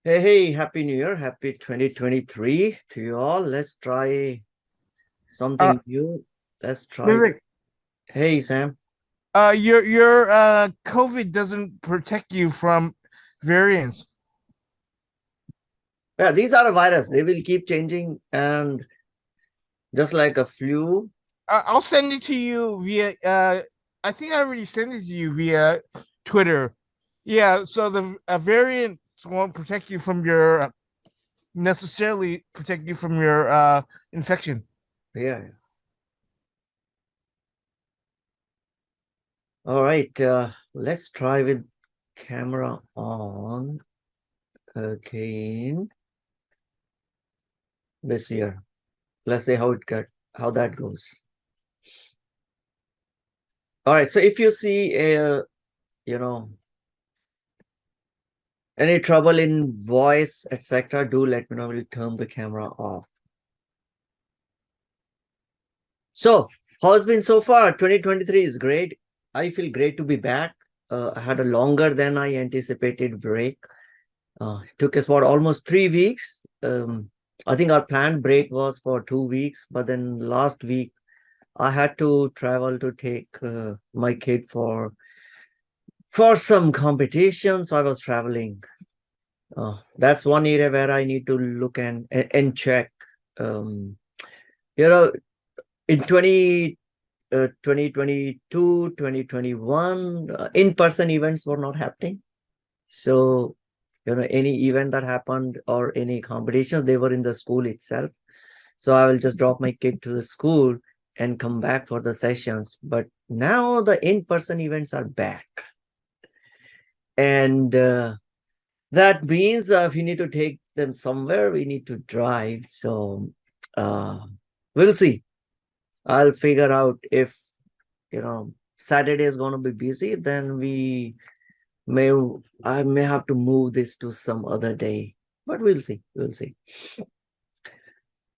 Hey, Happy New Year. Happy 2023 to you all. Let's try Uh, something new. Let's try with, Vivek, hey, Sam. your COVID doesn't protect you from variants. Yeah, these are a virus. They will keep changing and just like a flu. I'll send it to you via. I think I already sent it to you via Twitter. Yeah, so the variants won't protect you from your necessarily protect you from your infection. Yeah. All right. Let's try with camera on again this year. Let's see how that goes. All right. So if you see you know, any trouble in voice, etc., do let me know. We'll turn the camera off. So, how's been so far? 2023 is great. I feel great to be back. I had a longer than I anticipated break. It took us about almost 3 weeks. I think our planned break was for 2 weeks, but then last week I had to travel to take my kid for some competition. So I was traveling. That's one area where I need to look and check. Um, you know, in 2022, 2021, in-person events were not happening. So, any event that happened or any competitions, they were in the school itself. So I will just drop my kid to the school and come back for the sessions. But now the in-person events are back. And that means if we need to take them somewhere, we need to drive. So uh, we'll see. I'll figure out if Saturday is going to be busy, then may I may have to move this to some other day, but we'll see.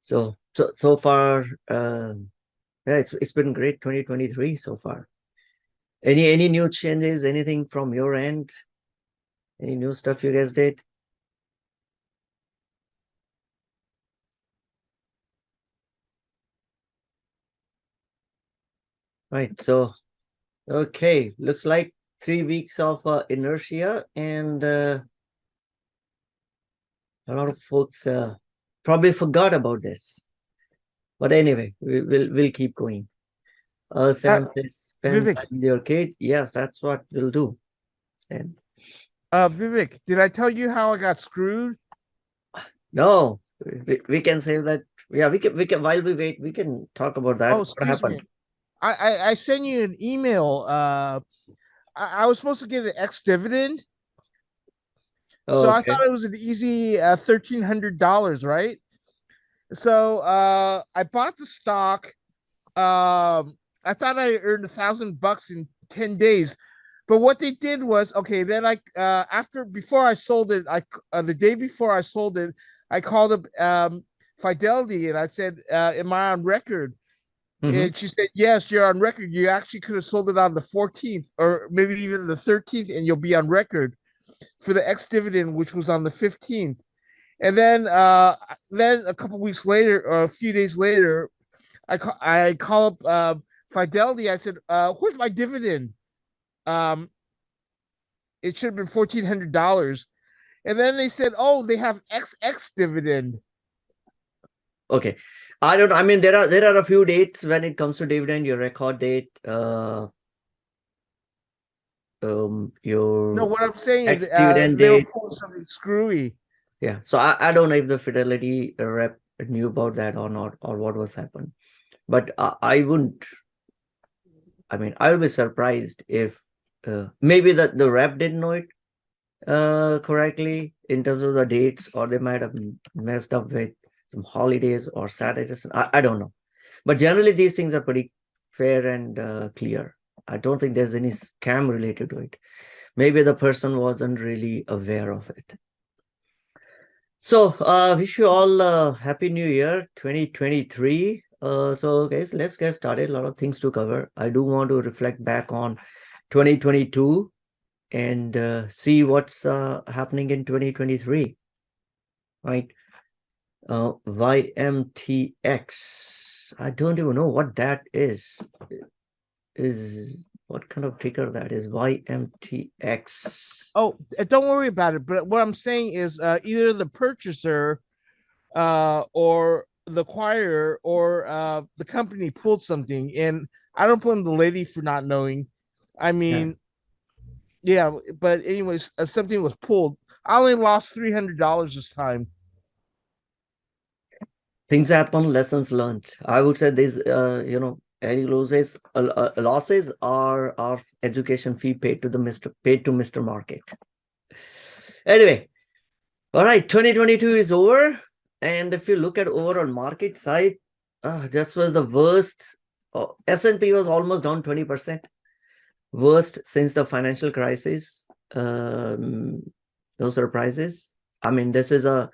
So far, yeah, it's been great 2023 so far. Any new changes, anything from your end, any new stuff you guys did? Right, so okay, looks like 3 weeks of inertia, and a lot of folks probably forgot about this. But anyway, we'll keep going. Uh, Sam says spend Vivek, time with your kid. Yes, that's what we'll do. And Vivek, did I tell you how I got screwed? no, we can say that. Yeah, we can while we wait, we can talk about that. Oh, What excuse happened? me. I sent you an email. I was supposed to get an ex dividend, so I Okay. thought it was an easy $1,300, right? So I bought the stock. I thought I earned $1,000 in 10 days. But what they did was okay. Then before I sold it, the day before I sold it, I called up Fidelity and I said, "Am I on record?" Mm-hmm. And she said, "Yes, you're on record. You actually could have sold it on the 14th or maybe even the 13th, and you'll be on record for the ex dividend, which was on the 15th." And then a couple weeks later, or a few days later, I call up Fidelity. I said, "Where's my dividend? Um, it should have been $1,400." And then they said, "Oh, they have XX dividend." Okay. I don't. I mean, there are a few dates when it comes to dividend. Your record date, No, your what I'm saying is, ex-dividend they were date. pulling something screwy. Yeah. So I don't know if the Fidelity rep knew about that or not, or what was happened. But I wouldn't. I mean, I would be surprised if maybe the rep didn't know it correctly in terms of the dates, or they might have messed up with some holidays or Saturdays. I don't know. But generally, these things are pretty fair and clear. I don't think there's any scam related to it. Maybe the person wasn't really aware of it. So, wish you all happy new year 2023. So, guys, let's get started. A lot of things to cover. I do want to reflect back on 2022 and see what's happening in 2023. right? YMTX. I don't even know what that is. Is what kind of ticker that is? YMTX. Oh, don't worry about it. But what I'm saying is either the purchaser or the acquirer or the company pulled something. And I don't blame the lady for not knowing. I Yeah. mean, yeah, but anyways, something was pulled. I only lost $300 this time. Things happen, lessons learned. I would say these, any losses are education fee paid to Mr. Market. Anyway, all right, 2022 is over, and if you look at overall market side, this was the worst. S&P was almost down 20%, worst since the financial crisis. No surprises. I mean, this is a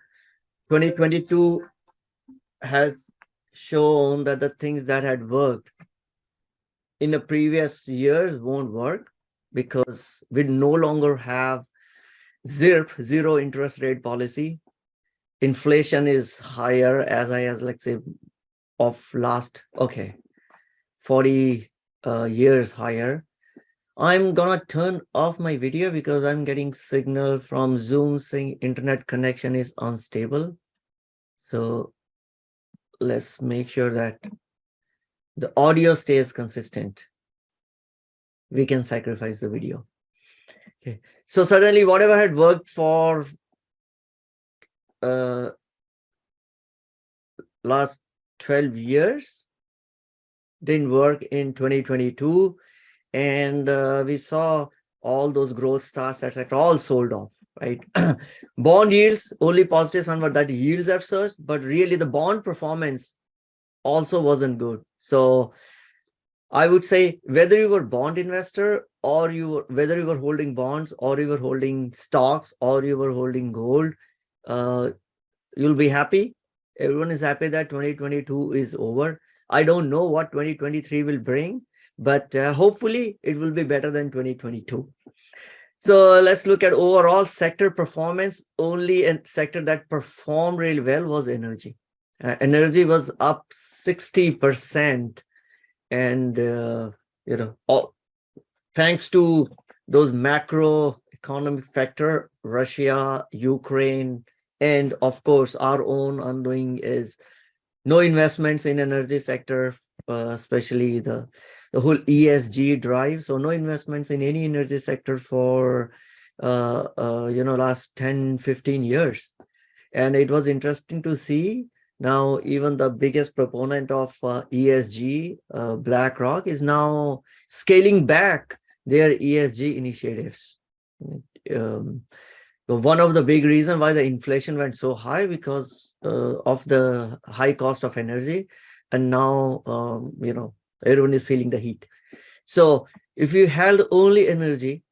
2022 has shown that the things that had worked in the previous years won't work, because we no longer have zero interest rate policy. Inflation is higher as high as, let's say, of last 40 years higher. I'm gonna turn off my video because I'm getting signal from Zoom saying internet connection is unstable. So let's make sure that the audio stays consistent. We can sacrifice the video. Okay, so suddenly whatever had worked for last 12 years didn't work in 2022, and we saw all those growth stocks, etc., all sold off, right? Bond yields, only positive sign was that yields have surged, but really the bond performance also wasn't good. So I would say whether you were bond investor or whether you were holding bonds or you were holding stocks or you were holding gold, you'll be happy. Everyone is happy that 2022 is over. I don't know what 2023 will bring, but hopefully it will be better than 2022. So let's look at overall sector performance. Only a sector that performed really well was energy. Energy was up 60%, and thanks to those macro economic factor, Russia, Ukraine, and of course our own undoing is no investments in energy sector, especially the whole ESG drive. So no investments in any energy sector for last 10-15 years. And it was interesting to see now even the biggest proponent of ESG, BlackRock, is now scaling back their ESG initiatives. One of the big reasons why the inflation went so high because of the high cost of energy, and now everyone is feeling the heat. So if you held only energy,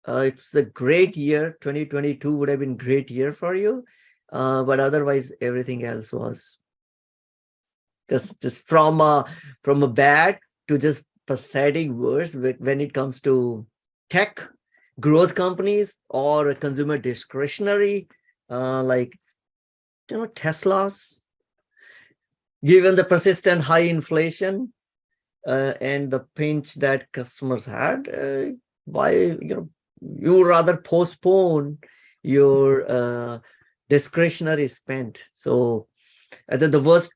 it's a great year. 2022 would have been great year for you, but otherwise everything else was just from a bad to just pathetic worse when it comes to tech, growth companies, or consumer discretionary, like Tesla's. Given the persistent high inflation and the pinch that customers had, why you rather postpone your discretionary spend. So I think the worst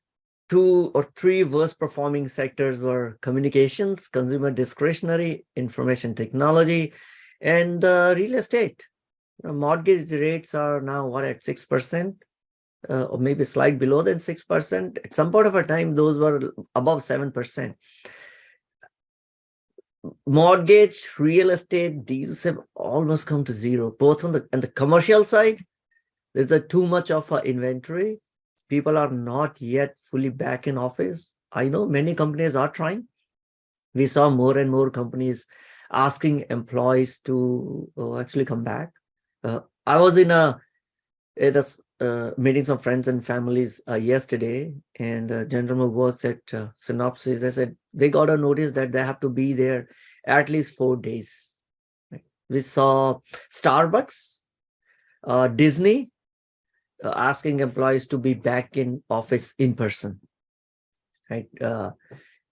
2 or 3 worst performing sectors were communications, consumer discretionary, information technology, and real estate. Mortgage rates are now what, at 6%, or maybe slight below than 6%. At some point of a time, those were above 7%. Mortgage, real estate deals have almost come to zero, both on the commercial side. There's too much of inventory. People are not yet fully back in office. I know many companies are trying. We saw more and more companies asking employees to actually come back. I was in meetings of friends and families yesterday, and a gentleman who works at Synopsys. They said they got a notice that they have to be there at least 4 days. Right? We saw Starbucks, Disney, asking employees to be back in office in person, right?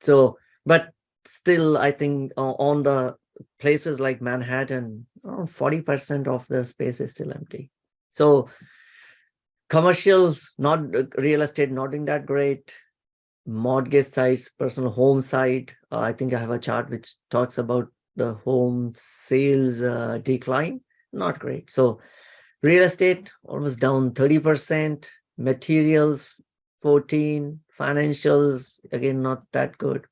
So, but still, I think on the places like Manhattan, around 40% of the space is still empty. So commercials, not real estate, not doing that great. Mortgage sides, personal home side. I think I have a chart which talks about the home sales decline. Not great. So real estate almost down 30%. Materials 14. Financials again not that good.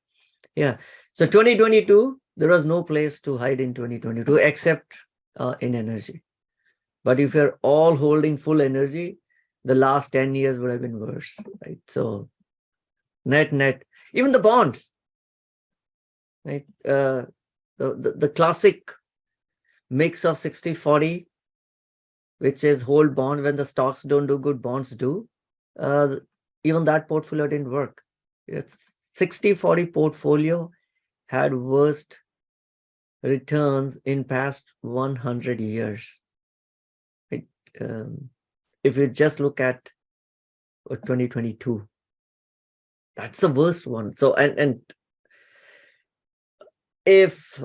Yeah. So 2022, there was no place to hide in 2022 except in energy. But if you're all holding full energy, the last 10 years would have been worse, right? So net, even the bonds, right? The classic mix of 60-40, which is hold bond when the stocks don't do good, bonds do. Even that portfolio didn't work. It's 60-40 portfolio had worst returns in past 100 years. Right? If you just look at 2022, that's the worst one. So and if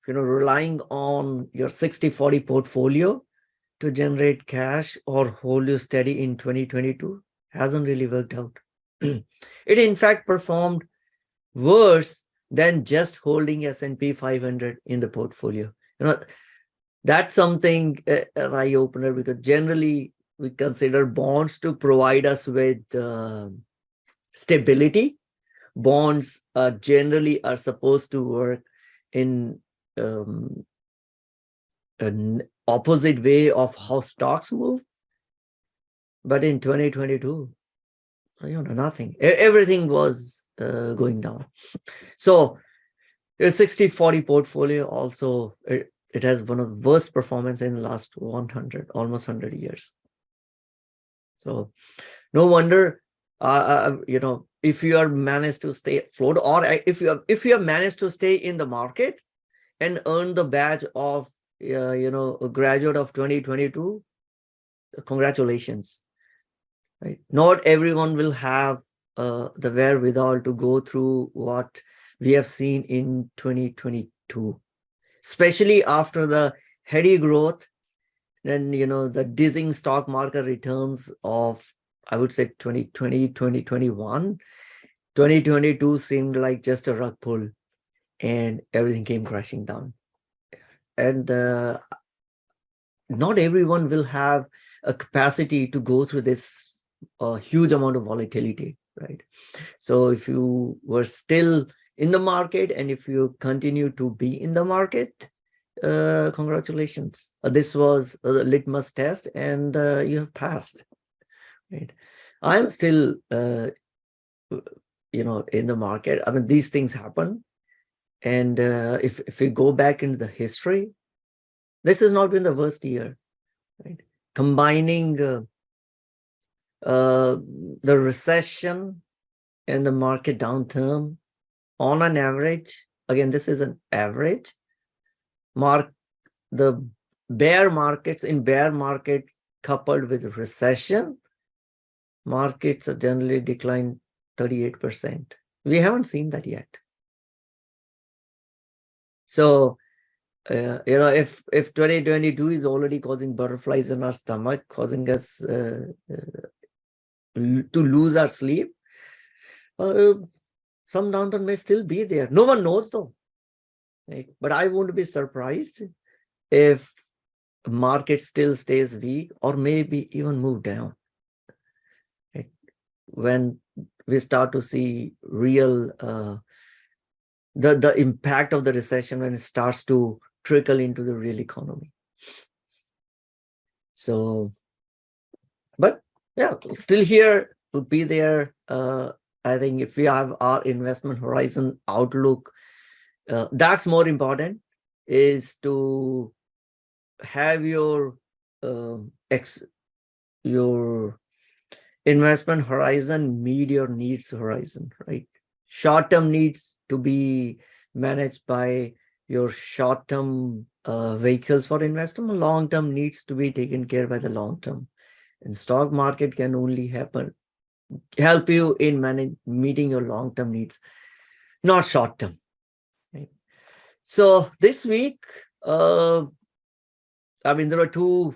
relying on your 60-40 portfolio to generate cash or hold you steady in 2022 hasn't really worked out. It in fact performed worse than just holding S&P 500 in the portfolio. That's something an eye opener, because generally we consider bonds to provide us with stability. Bonds generally are supposed to work in an opposite way of how stocks move. But in 2022, nothing. Everything was going down. So a 60-40 portfolio also, it has one of the worst performance in the last 100, almost 100 years. So no wonder, if you are managed to stay afloat, or if you have managed to stay in the market and earn the badge of a graduate of 2022, congratulations. Right? Not everyone will have the wherewithal to go through what we have seen in 2022, especially after the heady growth and the dizzying stock market returns of, I would say, 2020, 2021. 2022 seemed like just a rug pull and everything came crashing down. And not everyone will have a capacity to go through this huge amount of volatility, right? So if you were still in the market and if you continue to be in the market, congratulations. This was a litmus test and you have passed, right? I'm still in the market. I mean, these things happen. And if we go back into the history, this has not been the worst year, right? Combining the recession and the market downturn on an average, again, this is an average, the bear markets, in bear market coupled with recession, markets are generally declined 38%. We haven't seen that yet. So, if 2022 is already causing butterflies in our stomach, causing us to lose our sleep, some downturn may still be there. No one knows though, right? But I won't be surprised if market still stays weak or maybe even move down, right? When we start to see real the impact of the recession, when it starts to trickle into the real economy. So, but yeah, still here to be there. I think if we have our investment horizon outlook, that's more important, is to have your investment horizon meet your needs horizon, right? Short-term needs to be managed by your short-term vehicles for investment. Long-term needs to be taken care by the long-term. And stock market can only help you in meeting your long-term needs, not short-term. Right? So this week, there were two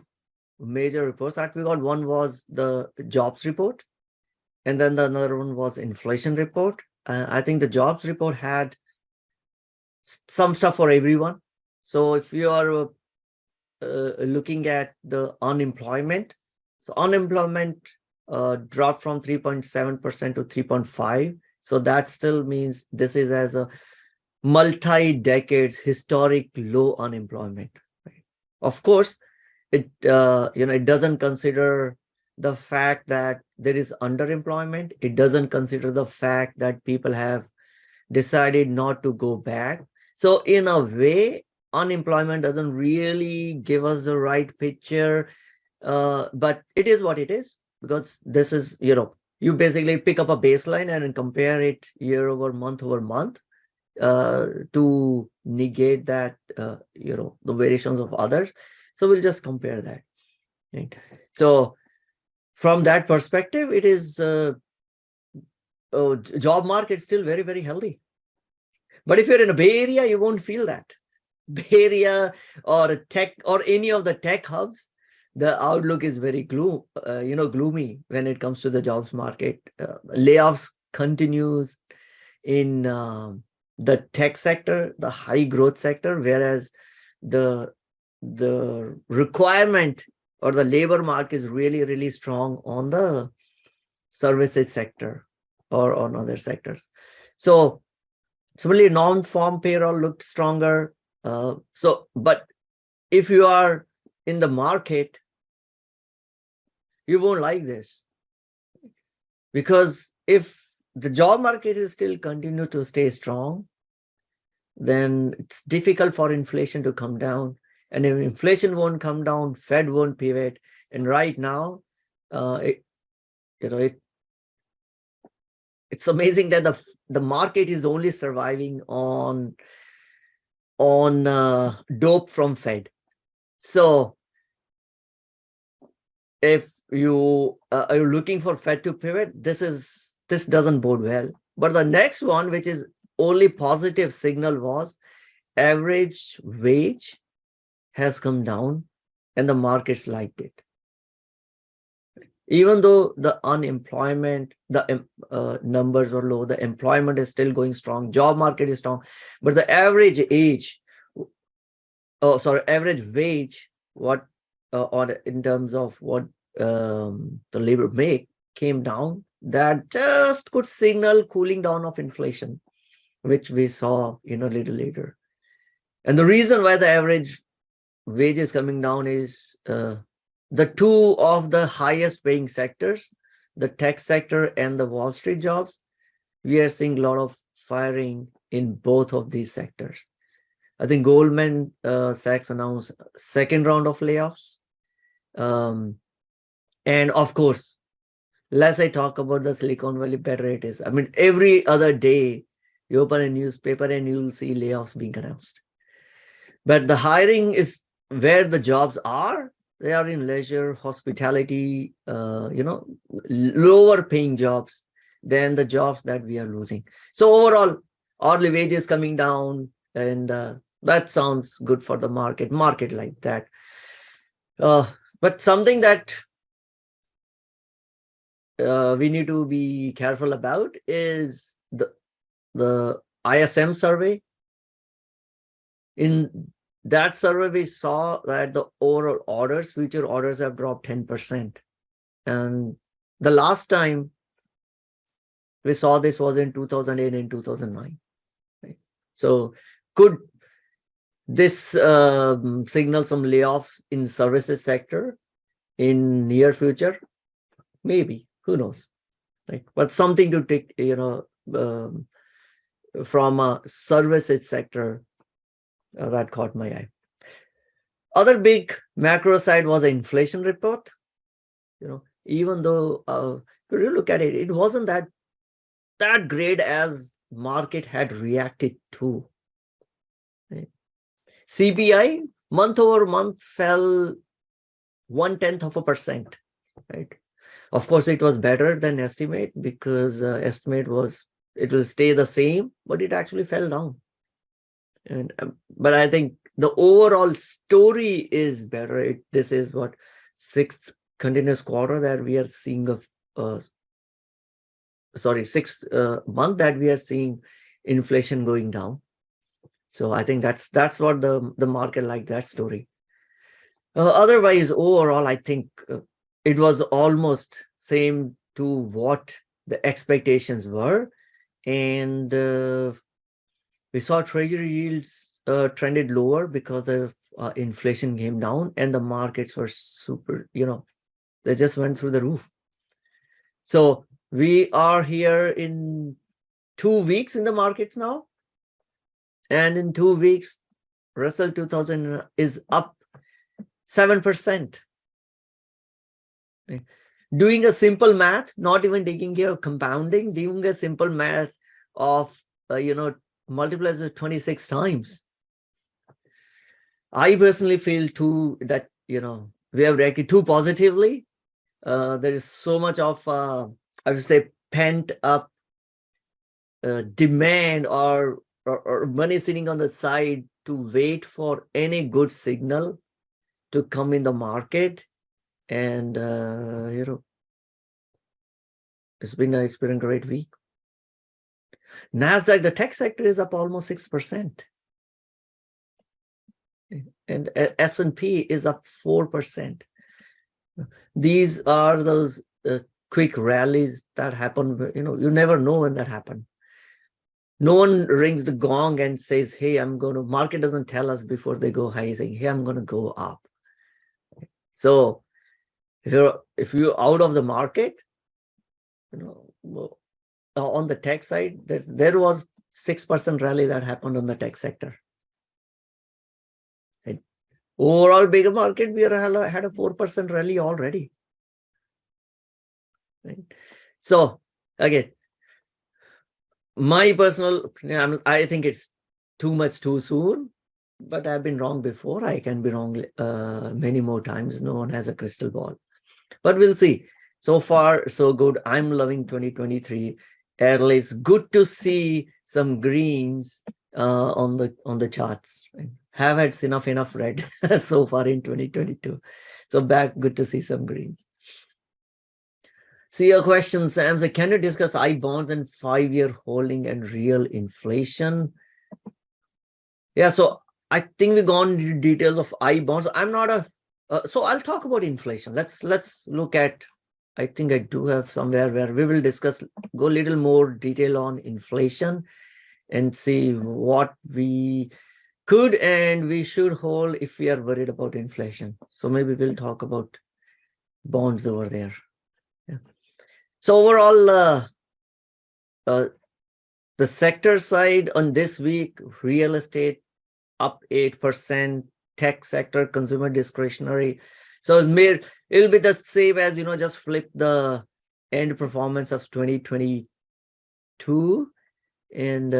major reports that we got. One was the jobs report, and then the another one was inflation report. I think the jobs report had some stuff for everyone. So if you are looking at the unemployment, so unemployment dropped from 3.7% to 3.5. So that still means this is as a multi-decades historic low unemployment. Right? Of course, it it doesn't consider the fact that there is underemployment. It doesn't consider the fact that people have decided not to go back. So in a way, unemployment doesn't really give us the right picture, but it is what it is, because this is, you basically pick up a baseline and compare it year over month to negate that, the variations of others. So we'll just compare that. Right? So from that perspective, it is job market still very, very healthy. But if you're in a Bay Area, you won't feel that. Bay Area or tech or any of the tech hubs, the outlook is very gloomy when it comes to the jobs market. Layoffs continues in the tech sector, the high growth sector, whereas the requirement or the labor market is really, really strong on the services sector or on other sectors. So similarly, non-farm payroll looked stronger. But if you are in the market, you won't like this, because if the job market is still continue to stay strong, then it's difficult for inflation to come down. And if inflation won't come down, Fed won't pivot. And right now, it's amazing that the market is only surviving on dope from Fed. So if you are looking for Fed to pivot, this doesn't bode well. But the next one, which is only positive signal, was average wage has come down and the markets liked it. Even though the unemployment, the numbers are low, the employment is still going strong, job market is strong, but the average average wage, in terms of what the labor make, came down. That just could signal cooling down of inflation, which we saw a little later. And the reason why the average wage is coming down is the two of the highest paying sectors, the tech sector and the Wall Street jobs. We are seeing a lot of firing in both of these sectors. I think Goldman Sachs announced second round of layoffs. And of course, less I talk about the Silicon Valley, better it is. I mean, every other day, you open a newspaper and you'll see layoffs being announced. But the hiring is where the jobs are. They are in leisure, hospitality, lower paying jobs than the jobs that we are losing. So overall, hourly wages coming down, and that sounds good for the market like that. But something that we need to be careful about is the ISM survey. In that survey, we saw that the overall future orders have dropped 10%. And the last time we saw this was in 2008 and 2009. Right? So could this signal some layoffs in services sector in near future? Maybe, who knows, right? But something to take, from a services sector that caught my eye. Other big macro side was the inflation report. Even though if you look at it, it wasn't that great as market had reacted to. Right? CPI month over month fell 0.1%. right? Of course, it was better than estimate because estimate was it will stay the same, but it actually fell down. And but I think the overall story is better. This is what sixth continuous quarter that we are seeing sixth month that we are seeing inflation going down. So I think that's what the market like that story. Otherwise, overall, I think it was almost same to what the expectations were, and we saw Treasury yields trended lower because of inflation came down, and the markets were super. They just went through the roof. So we are here in 2 weeks in the markets now, and in 2 weeks, Russell 2000 is up 7%. Doing a simple math, not even taking care of compounding, doing a simple math of multiplies with 26 times. I personally feel too that we have reacted too positively. There is so much of I would say pent up demand or money sitting on the side to wait for any good signal to come in the market, and it's been a great week. Nasdaq, the tech sector, is up almost 6%, and S&P is up 4%. These are those quick rallies that happen. You never know when that happens. No one rings the gong and says, hey, market doesn't tell us before they go high, saying, hey, I'm going to go up. So if you're out of the market, on the tech side, there was 6% rally that happened on the tech sector. And overall bigger market, we had a 4% rally already. Right? So again, my personal opinion, I think it's too much too soon, but I've been wrong before. I can be wrong many more times. No one has a crystal ball, but we'll see. So far, so good. I'm loving 2023. At least good to see some greens on the charts. Right? Have had enough red so far in 2022. So back, good to see some greens. See your question, Sam. So can you discuss I bonds and 5-year holding and real inflation? Yeah, so I think we've gone into details of I bonds. I'm not so I'll talk about inflation. Let's look at. I think I do have somewhere where we will go a little more detail on inflation and see what we could and we should hold if we are worried about inflation. So maybe we'll talk about bonds over there. Yeah. So overall, the sector side on this week, real estate up 8%, tech sector, consumer discretionary. So it'll be the same as, just flip the end performance of 2022. And,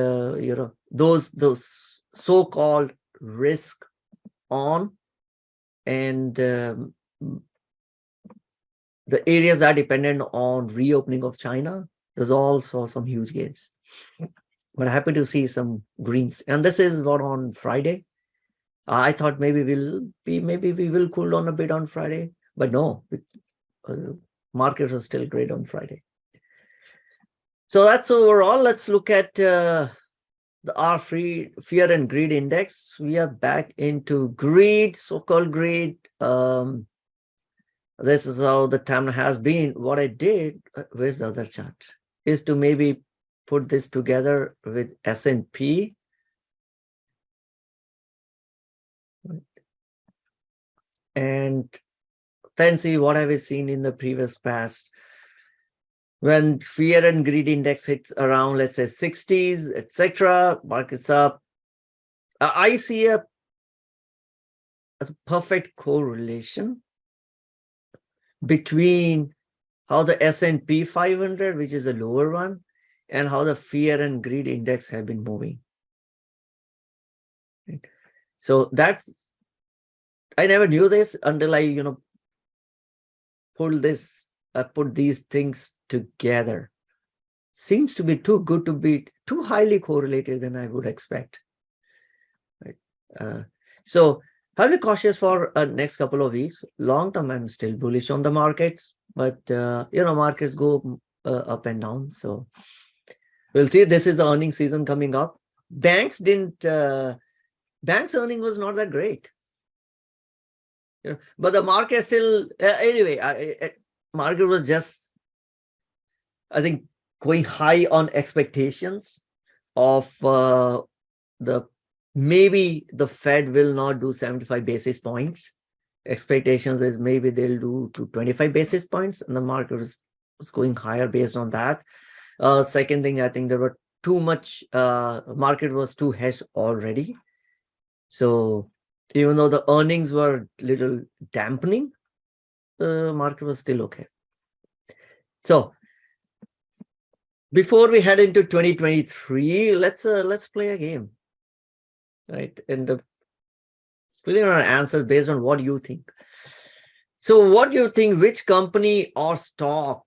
those so-called risk on and the areas that are dependent on reopening of China, those all saw some huge gains. But happy to see some greens. And this is what on Friday. I thought maybe we will cool down a bit on Friday, but no, markets are still great on Friday. So that's overall. Let's look at our fear and greed index. We are back into greed, so-called greed. This is how the time has been. What I did, where's the other chart, is to maybe put this together with S&P. And then see what have we seen in the previous past. When fear and greed index hits around, let's say 60s, etc., markets up. I see a perfect correlation between how the S&P 500, which is a lower one, and how the fear and greed index have been moving. Right? So that's, I never knew this until I, put these things together. Seems to be too good to be too highly correlated than I would expect. Right. So I'll be cautious for next couple of weeks. Long term, I'm still bullish on the markets, but markets go up and down. So we'll see. This is the earnings season coming up. Banks earning was not that great. But the market still anyway. Market was just, I think, going high on expectations of maybe the Fed will not do 75 basis points. Expectations is maybe they'll do to 25 basis points, and the market was going higher based on that. Second thing, I think there were too much, market was too hedged already. So even though the earnings were little dampening, the market was still okay. So before we head into 2023, let's play a game, right? And filling our answers based on what you think. So what do you think, which company or stock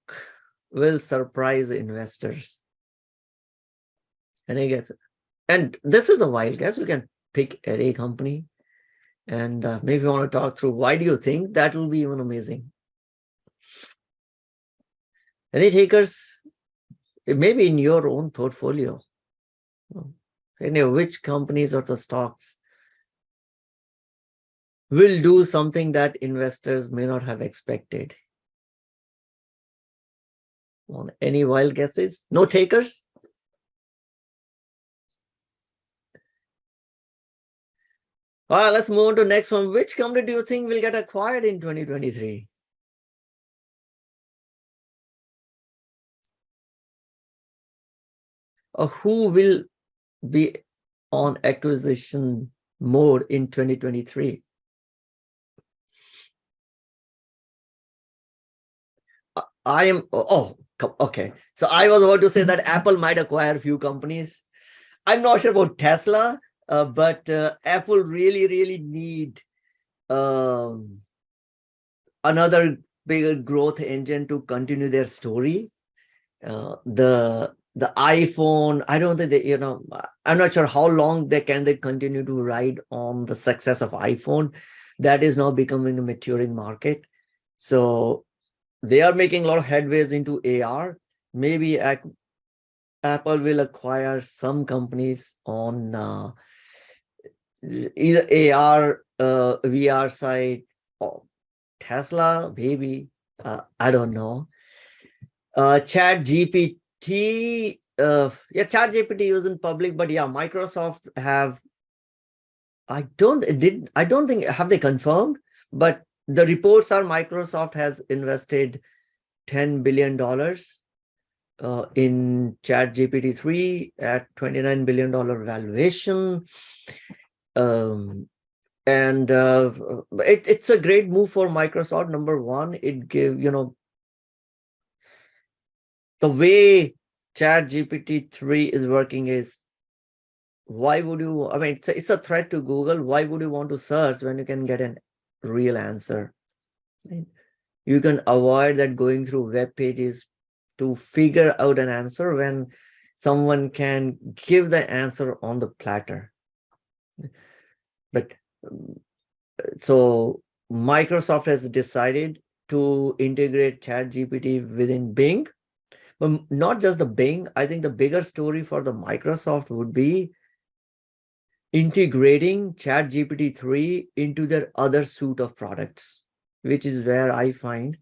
will surprise investors? Any guess? And this is a wild guess. We can pick any company, and maybe you want to talk through why do you think that will be even amazing. Any takers? It may be in your own portfolio. Which companies or the stocks will do something that investors may not have expected? Any wild guesses? No takers? All right, let's move on to the next one. Which company do you think will get acquired in 2023? Or who will be on acquisition mode in 2023? I am, okay. So I was about to say that Apple might acquire a few companies. I'm not sure about Tesla, but Apple really need another bigger growth engine to continue their story. The iPhone, I don't think they, I'm not sure how long they continue to ride on the success of iPhone. That is now becoming a maturing market. So they are making a lot of headways into AR. Maybe Apple will acquire some companies on either AR, VR side, or Tesla, maybe. I don't know. Chat GPT, Chat GPT isn't public, but yeah, Microsoft have, I don't think, have they confirmed, but the reports are Microsoft has invested $10 billion in Chat GPT 3 at $29 billion valuation. And it's a great move for Microsoft. Number one, it gave, the way Chat GPT 3 is working is, why would you, I mean, it's a threat to Google. Why would you want to search when you can get a real answer? Right? You can avoid that going through web pages to figure out an answer when someone can give the answer on the platter. But so Microsoft has decided to integrate ChatGPT within Bing. But not just the Bing. I think the bigger story for the Microsoft would be integrating ChatGPT 3 into their other suite of products, which is where I find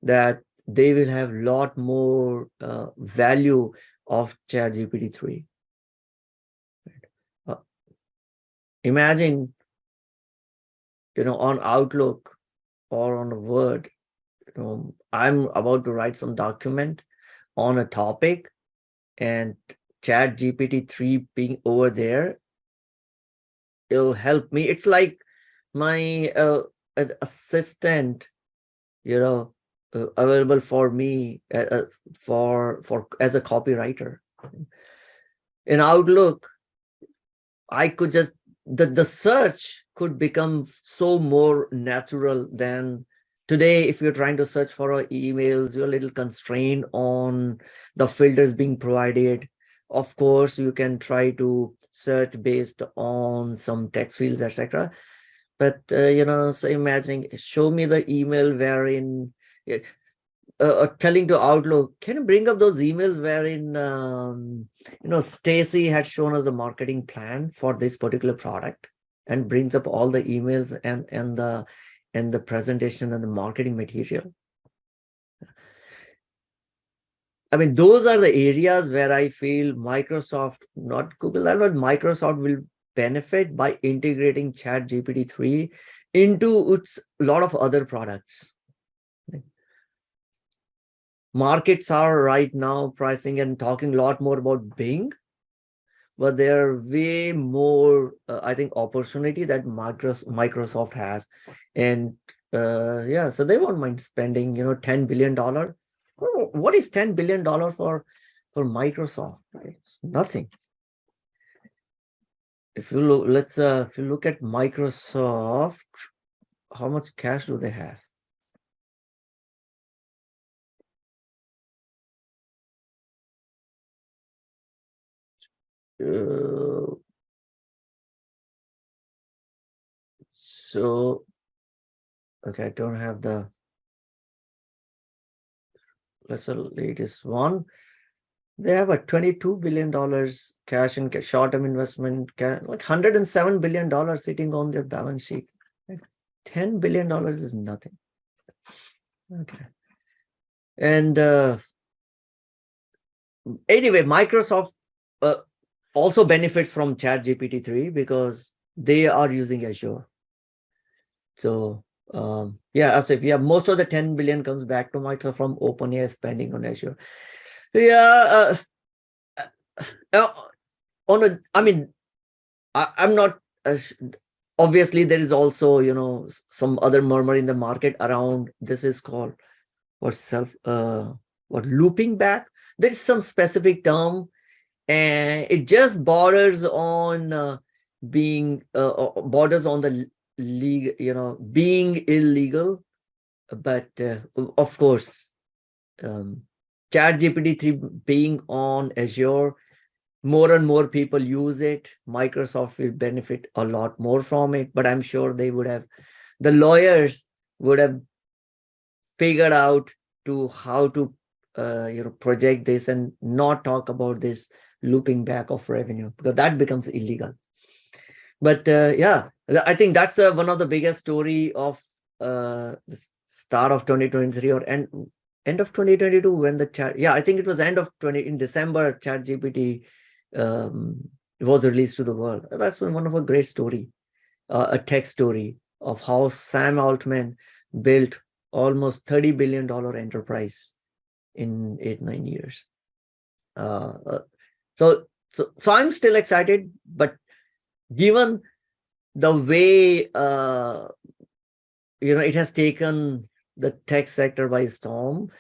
that they will have a lot more value of ChatGPT 3. Imagine, on Outlook or on Word, I'm about to write some document on a topic, and ChatGPT 3 being over there, it'll help me. It's like my assistant, available for me for as a copywriter. In Outlook, I could just the search could become so more natural than today, if you're trying to search for emails, you're a little constrained on the filters being provided. Of course, you can try to search based on some text fields, etc. But so imagining, show me the email wherein telling to Outlook, can you bring up those emails wherein Stacy had shown us a marketing plan for this particular product, and brings up all the emails and the presentation and the marketing material. I mean, those are the areas where I feel Microsoft, not Google, but Microsoft will benefit by integrating ChatGPT-3 into its lot of other products. Markets are right now pricing and talking a lot more about Bing, but there are way more, I think, opportunity that Microsoft has. And yeah, so they won't mind spending, $10 billion. What is $10 billion for Microsoft? Right? It's nothing. If you look, if you look at Microsoft, how much cash do they have? So, okay, I don't have the, let's say, latest one. They have a $22 billion cash and short-term investment, like $107 billion sitting on their balance sheet. Like $10 billion is nothing. Okay. And anyway, Microsoft also benefits from ChatGPT-3 because they are using Azure. So yeah, as if most of the 10 billion comes back to Microsoft from OpenAI spending on Azure. Yeah, I'm not obviously there is also some other murmur in the market around this is called what looping back. There is some specific term, and it just borders on being borders on the league, being illegal. But of course, ChatGPT-3 being on Azure, more and more people use it. Microsoft will benefit a lot more from it, but I'm sure the lawyers would have figured out how to project this and not talk about this looping back of revenue, because that becomes illegal. But yeah, I think that's one of the biggest story of the start of 2023 or end of 2022 when I think it was end of in December, ChatGPT was released to the world. That's one of a great story, a tech story of how Sam Altman built almost $30 billion enterprise in 8-9 years. So I'm still excited, but given the way it has taken the tech sector by storm,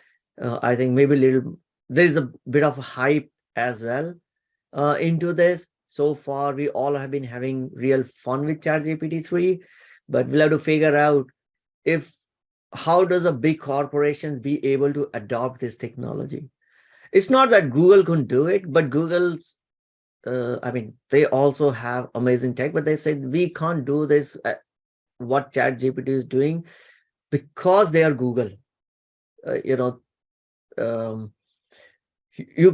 I think maybe there's a bit of hype as well into this. So far, we all have been having real fun with ChatGPT-3, but we'll have to figure out how does a big corporations be able to adopt this technology. It's not that Google couldn't do it, but Google's they also have amazing tech, but they said we can't do this what ChatGPT is doing because they are Google. You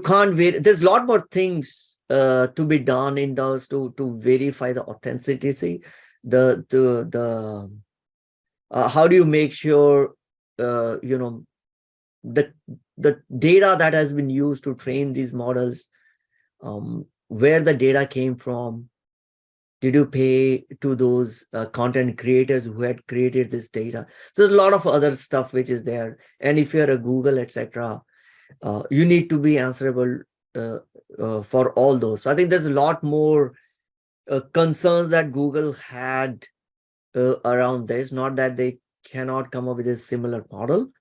can't wait. There's a lot more things to be done in those to verify the authenticity. How do you make sure the data that has been used to train these models, where the data came from? Did you pay to those content creators who had created this data? There's a lot of other stuff which is there, and if you're a Google, etc., you need to be answerable for all those. So I think there's a lot more concerns that Google had around this. Not that they cannot come up with a similar model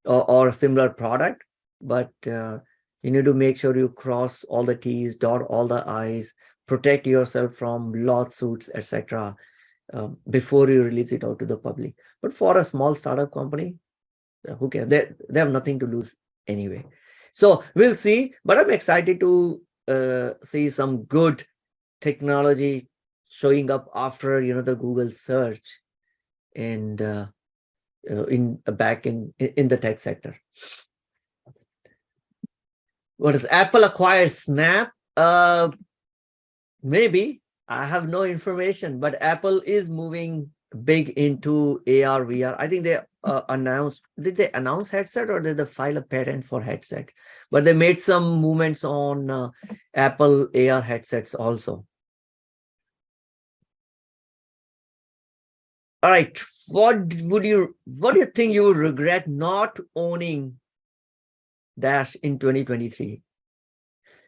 or a similar product, but you need to make sure you cross all the T's, dot all the I's, protect yourself from lawsuits, etc. before you release it out to the public. But for a small startup company, who cares? They have nothing to lose anyway. So we'll see. But I'm excited to see some good technology showing up after the Google search and back in the tech sector. What is Apple acquires Snap? Maybe. I have no information, but Apple is moving big into AR, VR. I think they announced, did they announce headset or did they file a patent for headset? But they made some movements on Apple AR headsets also. All right, what do you think you would regret not owning Dash in 2023?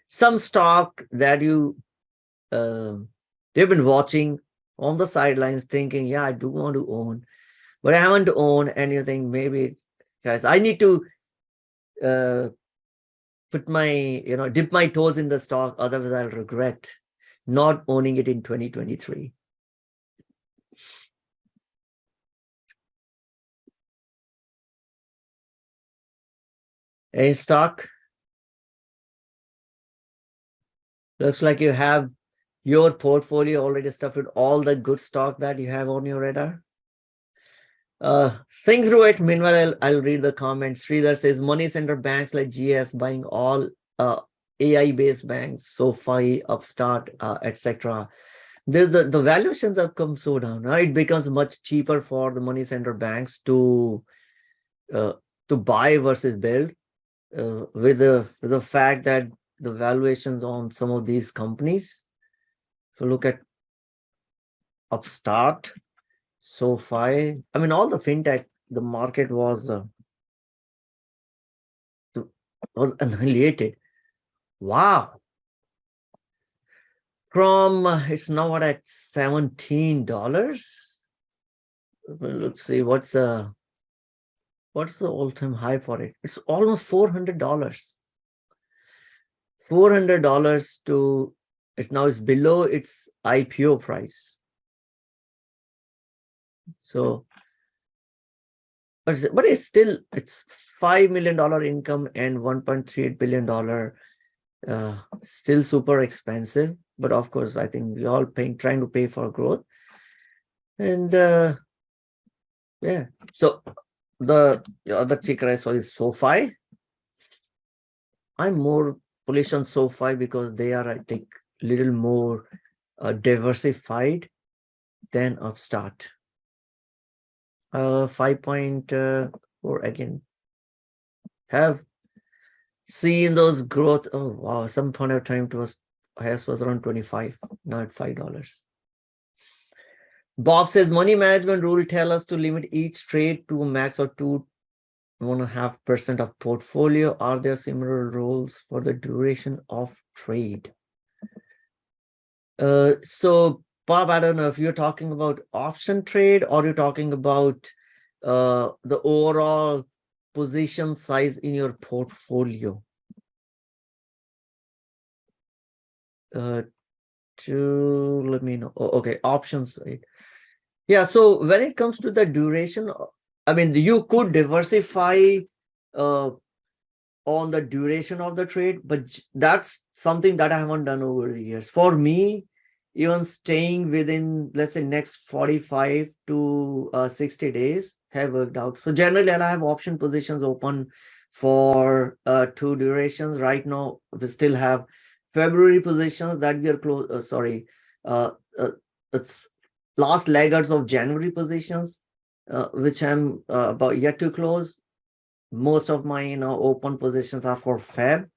Some stock that you've been watching on the sidelines thinking, yeah, I do want to own, but I haven't owned anything. Maybe, guys, I need to put my, dip my toes in the stock. Otherwise, I'll regret not owning it in 2023. A stock? Looks like you have your portfolio already stuffed with all the good stock that you have on your radar. Think through it. Meanwhile, I'll read the comments. Sridhar says money center banks like GS buying all AI-based banks, SoFi, Upstart, etc. The valuations have come so down. Now it becomes much cheaper for the money center banks to buy versus build. With the fact that the valuations on some of these companies, if you look at Upstart, SoFi, I mean, all the fintech, the market was annihilated. Wow. From it's now at $17. Let's see what's the all-time high for it. It's almost $400. $400 to it now is below its IPO price. So, but it's still, it's $5 million income and $1.38 billion. Still super expensive, but of course, I think we all trying to pay for growth. And yeah, so the other ticker I saw is SoFi. I'm more bullish on SoFi because they are, I think, a little more diversified than Upstart. 5.4 again. Have seen those growth. Oh wow, some point of time it was highest was around 25, now at $5. Bob says money management rule tell us to limit each trade to a max of 1.5% of portfolio. Are there similar rules for the duration of trade? So Bob, I don't know if you're talking about option trade or you're talking about the overall position size in your portfolio. Let me know. Oh, okay, options side. Yeah, so when it comes to the duration, I mean, you could diversify on the duration of the trade, but that's something that I haven't done over the years. For me, even staying within, let's say, next 45 to 60 days have worked out. So generally, I have option positions open for 2 durations. Right now, we still have February positions that we are close. It's last laggards of January positions, which I'm about yet to close. Most of my open positions are for Feb,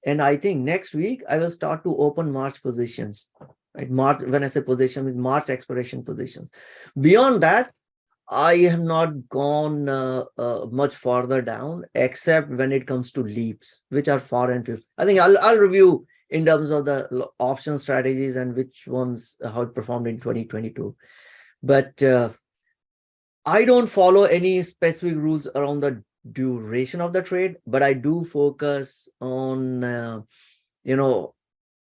and I think next week I will start to open March positions. Right, March, when I say position, with March expiration positions. Beyond that, I have not gone much farther down, except when it comes to leaps, which are far and few. I think I'll review in terms of the option strategies and which ones how it performed in 2022. But I don't follow any specific rules around the duration of the trade, but I do focus on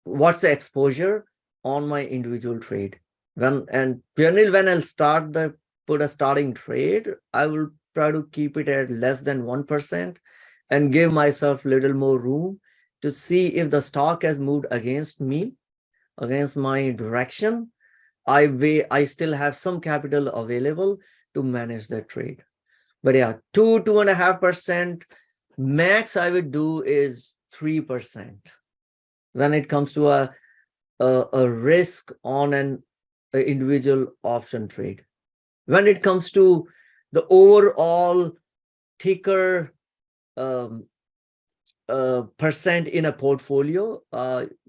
what's the exposure on my individual trade. Generally when I'll put a starting trade, I will try to keep it at less than 1% and give myself little more room to see if the stock has moved against me, against my direction. I still have some capital available to manage that trade. But yeah, 2.5% max I would do is 3% when it comes to a risk on an individual option trade. When it comes to the overall ticker percent in a portfolio,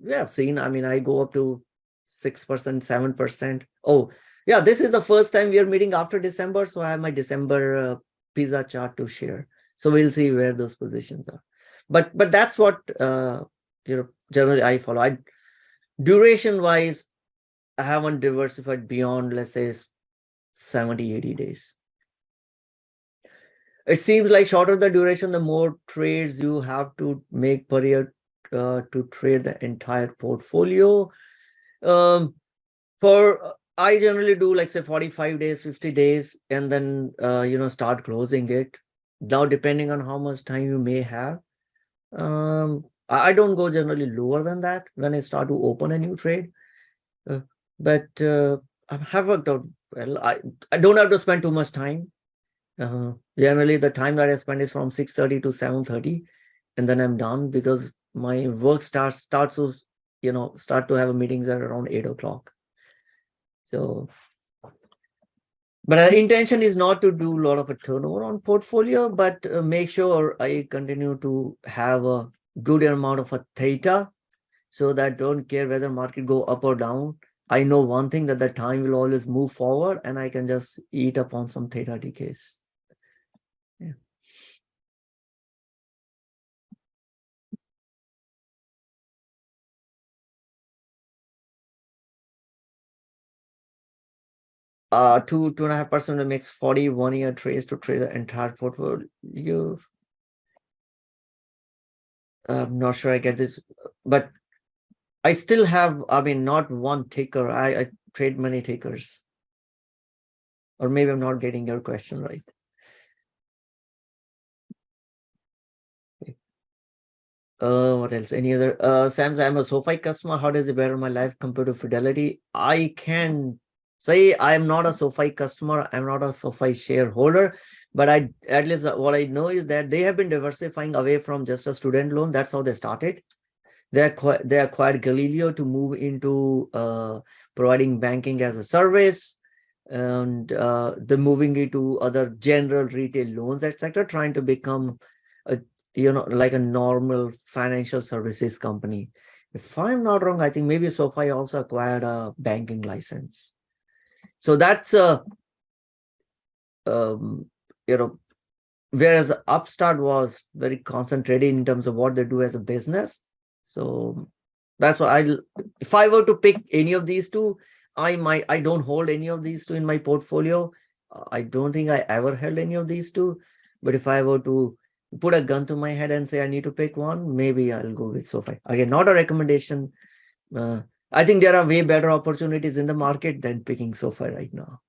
we have seen, I mean, I go up to 6%, 7%. Oh, yeah, this is the first time we are meeting after December. So I have my December pizza chart to share. So we'll see where those positions are. But that's what generally I follow. Duration wise, I haven't diversified beyond, let's say, 70, 80 days. It seems like shorter the duration, the more trades you have to make per year to trade the entire portfolio. I generally do, like, say, 45 days, 50 days, and then start closing it. Now, depending on how much time you may have, I don't go generally lower than that when I start to open a new trade. But I have worked out well. I don't have to spend too much time. Generally, the time that I spend is from 6:30 to 7:30, and then I'm done because my work starts to start to have meetings at around 8 o'clock. So, but our intention is not to do a lot of a turnover on portfolio, but make sure I continue to have a good amount of a theta, so that don't care whether market go up or down. I know one thing, that the time will always move forward, and I can just eat up on some theta decays. Yeah. Uh, 2.5% makes 41 year trades to trade the entire portfolio. I'm not sure I get this, but I still have, I mean, not one ticker. I trade many tickers. Or maybe I'm not getting your question right. Okay. What else? Any other? Sam's, I'm a SoFi customer. How does it better my life compared to Fidelity? I can say I'm not a SoFi customer. I'm not a SoFi shareholder. But at least what I know is that they have been diversifying away from just a student loan. That's how they started. They acquired Galileo to move into providing banking as a service, and they're moving into other general retail loans, etc., trying to become like a normal financial services company. If I'm not wrong, I think maybe SoFi also acquired a banking license. So that's whereas Upstart was very concentrated in terms of what they do as a business. So that's why if I were to pick any of these two, I don't hold any of these two in my portfolio. I don't think I ever held any of these two. But if I were to put a gun to my head and say I need to pick one, maybe I'll go with SoFi. Again, not a recommendation. I think there are way better opportunities in the market than picking SoFi right now.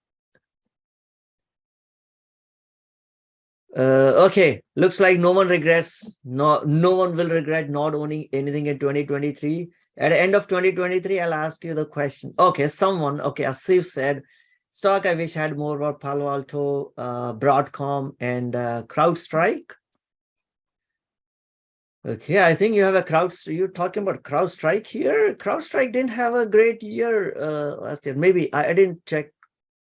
Okay, looks like no one regrets. No one will regret not owning anything in 2023. At the end of 2023, I'll ask you the question. Okay, Asif said, stock I wish I had more about Palo Alto, Broadcom, and CrowdStrike. Okay, I think you have you're talking about CrowdStrike here. CrowdStrike didn't have a great year last year. Maybe I didn't check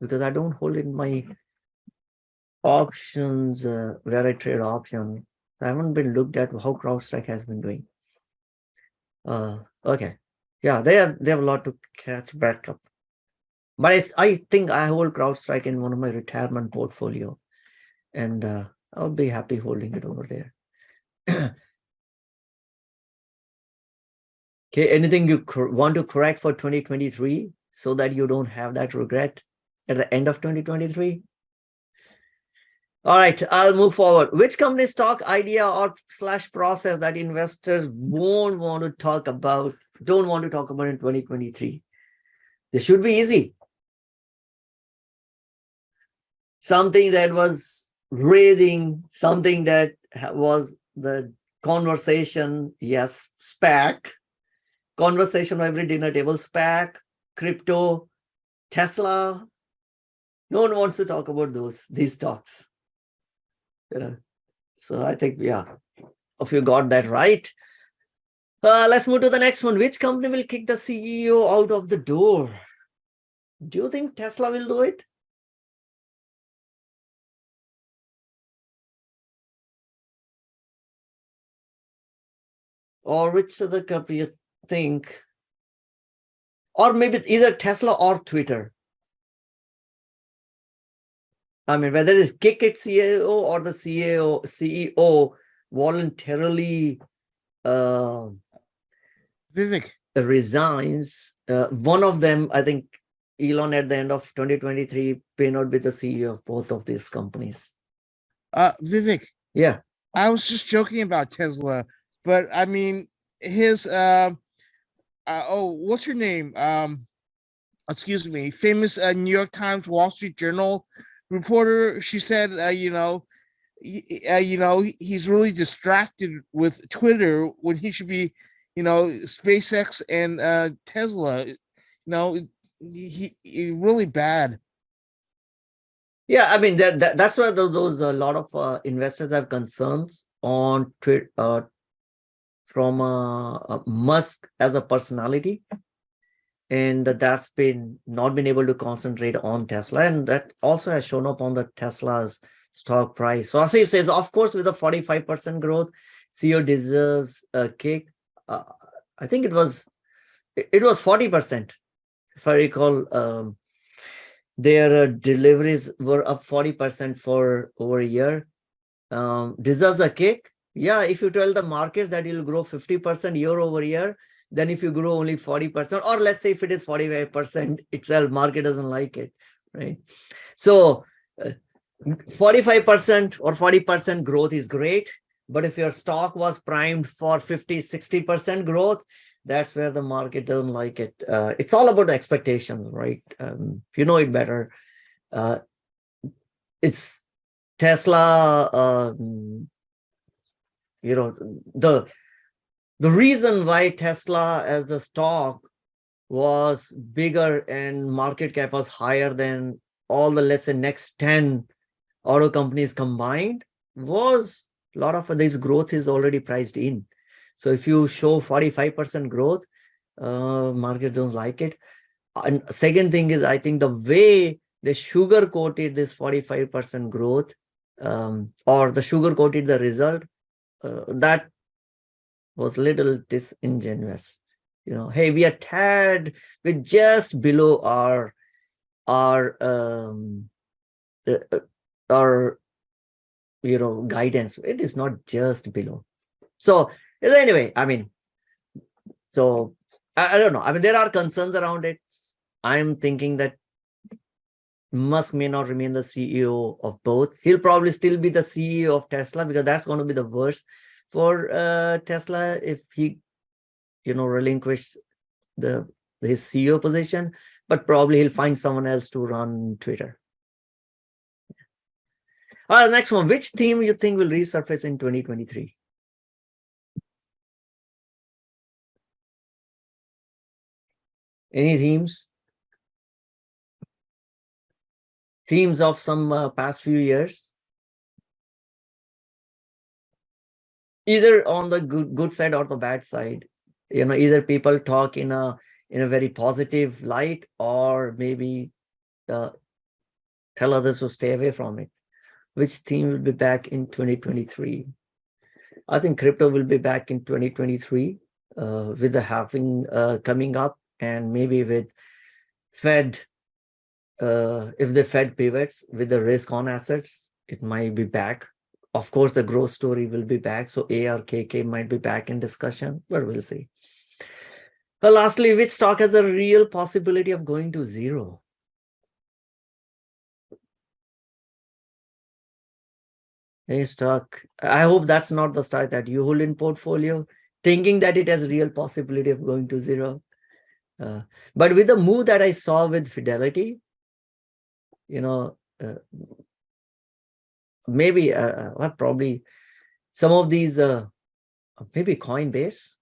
because I don't hold in my options where I trade options. I haven't been looked at how CrowdStrike has been doing. Okay, yeah, they have a lot to catch back up. But I think I hold CrowdStrike in one of my retirement portfolio, and I'll be happy holding it over there. Okay, anything you want to correct for 2023 so that you don't have that regret at the end of 2023? All right, I'll move forward. Which company stock idea or / process that investors don't want to talk about in 2023? This should be easy. something that was raging, something that was the conversation. Yes, SPAC, conversation every dinner table, SPAC, crypto, Tesla. No one wants to talk about these stocks. So I think, yeah, if you got that right. Let's move to the next one. Which company will kick the CEO out of the door? Do you think Tesla will do it? Or which other company you think? Or maybe either Tesla or Twitter. I mean, whether it's kick it CEO or the CEO voluntarily Vivek, resigns. One of them, I think, Elon at the end of 2023 may not be the CEO of both of these companies. Vivek, Yeah. I was just joking about Tesla, but I mean his what's her name? Excuse me, famous New York Times, Wall Street Journal reporter. She said, he's really distracted with Twitter when he should be, SpaceX and Tesla. He really bad. Yeah, I mean that's where those a lot of investors have concerns on Twitter from Musk as a personality, and that's been not been able to concentrate on Tesla, and that also has shown up on the Tesla's stock price. So Asif says, of course, with a 45% growth, CEO deserves a kick. I think it was 40%, if I recall. Their deliveries were up 40% for over a year. Deserves a kick. Yeah, if you tell the markets that you'll grow 50% year over year, then if you grow only 40%, or let's say if it is 45% itself, market doesn't like it, right? So 45% or 40% growth is great, but if your stock was primed for 50-60% growth, that's where the market doesn't like it. It's all about the expectations, right? If you know it better, it's Tesla. The reason why Tesla as a stock was bigger and market cap was higher than all the, let's say, next 10 auto companies combined was a lot of this growth is already priced in. So if you show 45% growth, market don't like it. And second thing is, I think the way they sugar coated this 45% growth, or the sugar coated the result, that was little disingenuous. Hey, we are tagged with just below our guidance. It is not just below. So anyway, I mean, so I don't know. I mean, there are concerns around it. I'm thinking that Musk may not remain the CEO of both. He'll probably still be the CEO of Tesla, because that's going to be the worst for Tesla if he, relinquishes his CEO position. But probably he'll find someone else to run Twitter. Next one. Which theme you think will resurface in 2023? Any themes? Themes of some past few years? Either on the good side or the bad side. Either people talk in a very positive light, or maybe tell others to stay away from it. Which theme will be back in 2023? I think crypto will be back in 2023 with the halving coming up, and maybe with Fed, if the Fed pivots with the risk on assets, it might be back. Of course, the growth story will be back. So ARKK might be back in discussion, but we'll see. Lastly, which stock has a real possibility of going to zero? Any stock? I hope that's not the stock that you hold in portfolio, thinking that it has real possibility of going to zero. But with the move that I saw with Fidelity, maybe well, probably some of these maybe Coinbase,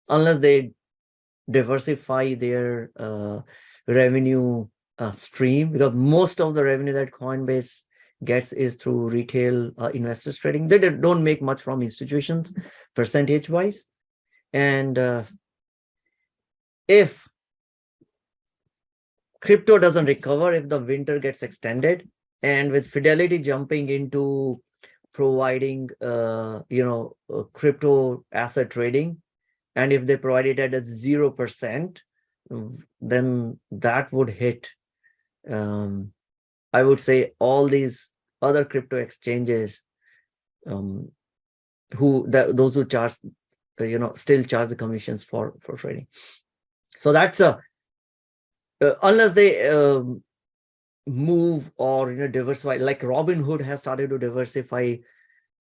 unless they diversify their revenue stream, because most of the revenue that Coinbase gets is through retail investors trading. They don't make much from institutions percentage wise. And if crypto doesn't recover, if the winter gets extended, and with Fidelity jumping into providing crypto asset trading, and if they provide it at a 0%, then that would hit I would say all these other crypto exchanges those who charge still charge the commissions for trading. So that's unless they move or diversify, like Robinhood has started to diversify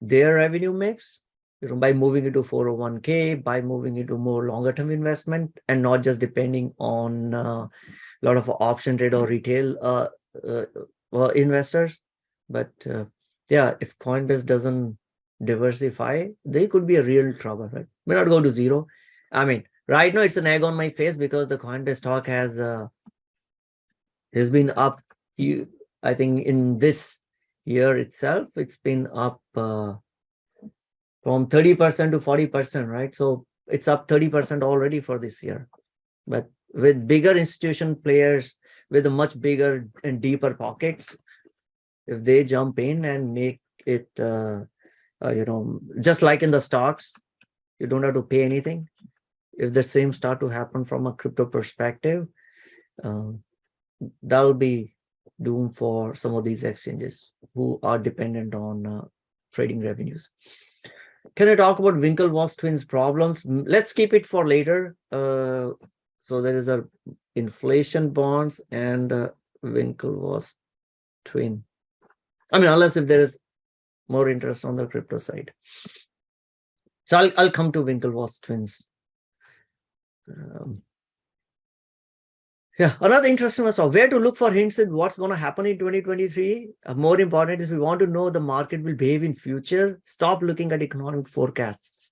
their revenue mix by moving into 401k, by moving into more longer term investment, and not just depending on a lot of option trade or retail investors. But yeah, if Coinbase doesn't diversify, they could be a real trouble, right? May not go to zero. I mean, right now it's an egg on my face because the Coinbase stock has been up. I think in this year itself, it's been up from 30% to 40%, right? So it's up 30% already for this year. But with bigger institution players with a much bigger and deeper pockets, if they jump in and make it, just like in the stocks, you don't have to pay anything. If the same start to happen from a crypto perspective, that would be doom for some of these exchanges who are dependent on trading revenues. Can I talk about Winklevoss twins problems? Let's keep it for later. So there is a inflation bonds and Winklevoss twin. I mean, unless if there is more interest on the crypto side. So I'll come to Winklevoss twins. Yeah, another interesting was where to look for hints in what's going to happen in 2023. More important, if we want to know the market will behave in future, stop looking at economic forecasts.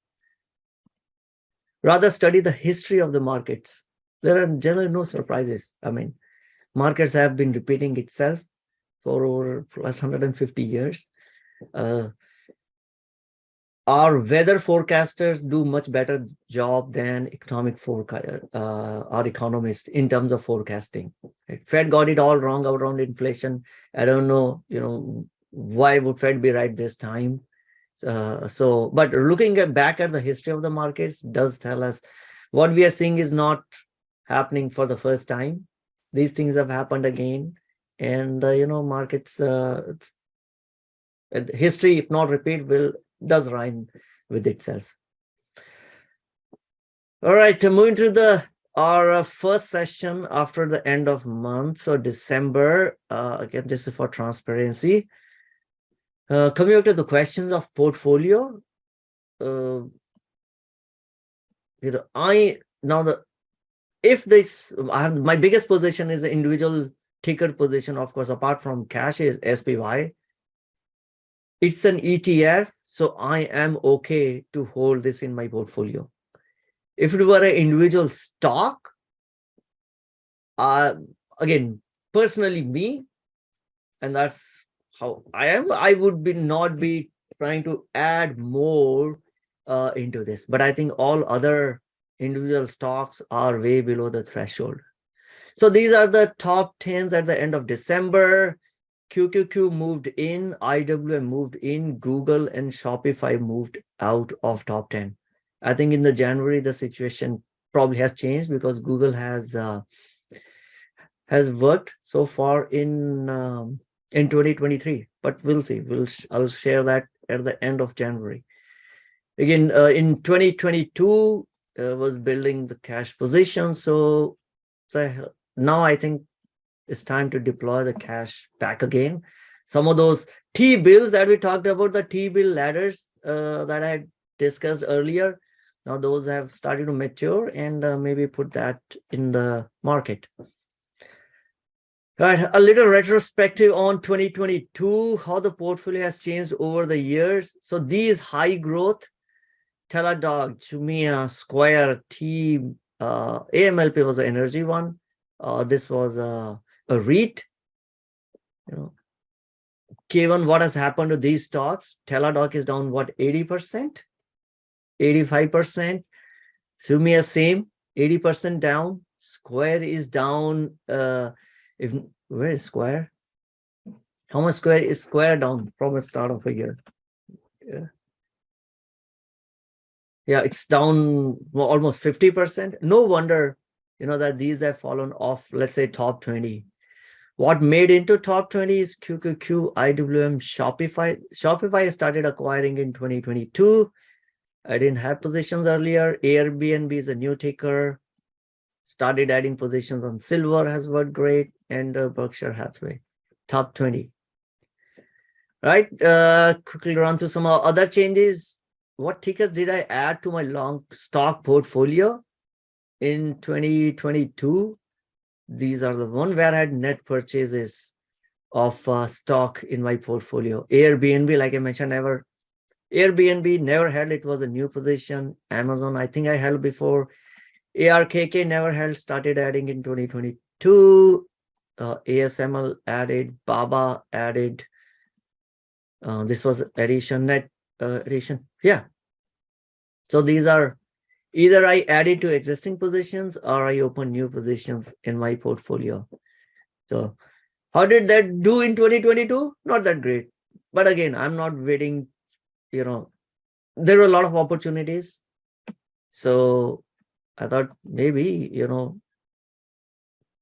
Rather study the history of the markets. There are generally no surprises. I mean, markets have been repeating itself for over plus 150 years. Our weather forecasters do much better job than our economists in terms of forecasting. Right? Fed got it all wrong around inflation. I don't know, why would Fed be right this time? But looking back at the history of the markets does tell us what we are seeing is not happening for the first time. These things have happened again, and markets history, if not repeat, does rhyme with itself. All right, moving to our first session after the end of month, so December. Again, this is for transparency. Coming back to the questions of portfolio, my biggest position is an individual ticker position, of course, apart from cash, is SPY. It's an ETF, so I am okay to hold this in my portfolio. If it were an individual stock, again, personally me, and that's how I am, I would not be trying to add more into this. But I think all other individual stocks are way below the threshold. So these are the top 10s at the end of December. QQQ moved in, IWM moved in, Google and Shopify moved out of top 10. I think in the January, the situation probably has changed because Google has worked so far in 2023, but we'll see. I'll share that at the end of January. Again, in 2022 was building the cash position. So now I think it's time to deploy the cash back again. Some of those T-bills that we talked about, the T-bill ladders that I had discussed earlier, now those have started to mature, and maybe put that in the market. Right, a little retrospective on 2022, how the portfolio has changed over the years. So these high growth, Teladoc, Jumia, Square, Team, AMLP was the energy one. This was a REIT. You know, given what has happened to these stocks, Teladoc is down what, 80%, 85%. Jumia same, 80% down. Square is down. Where is Square? How much Square is Square down from the start of a year? Yeah, it's down almost 50%. No wonder, that these have fallen off, let's say top 20. What made into top 20 is QQQ, IWM, Shopify. Shopify started acquiring in 2022. I didn't have positions earlier. Airbnb is a new ticker. Started adding positions on silver, has worked great. And Berkshire Hathaway, top 20. Right, quickly run through some other changes. What tickers did I add to my long stock portfolio in 2022? These are the one where I had net purchases of stock in my portfolio. Airbnb, like I mentioned, Airbnb never held. It was a new position. Amazon, I think I held before. ARKK never held, started adding in 2022. ASML added, Baba added. This was addition, net addition. Yeah. So these are either I added to existing positions or I open new positions in my portfolio. So how did that do in 2022? Not that great. But again, I'm not waiting, there are a lot of opportunities. So I thought maybe,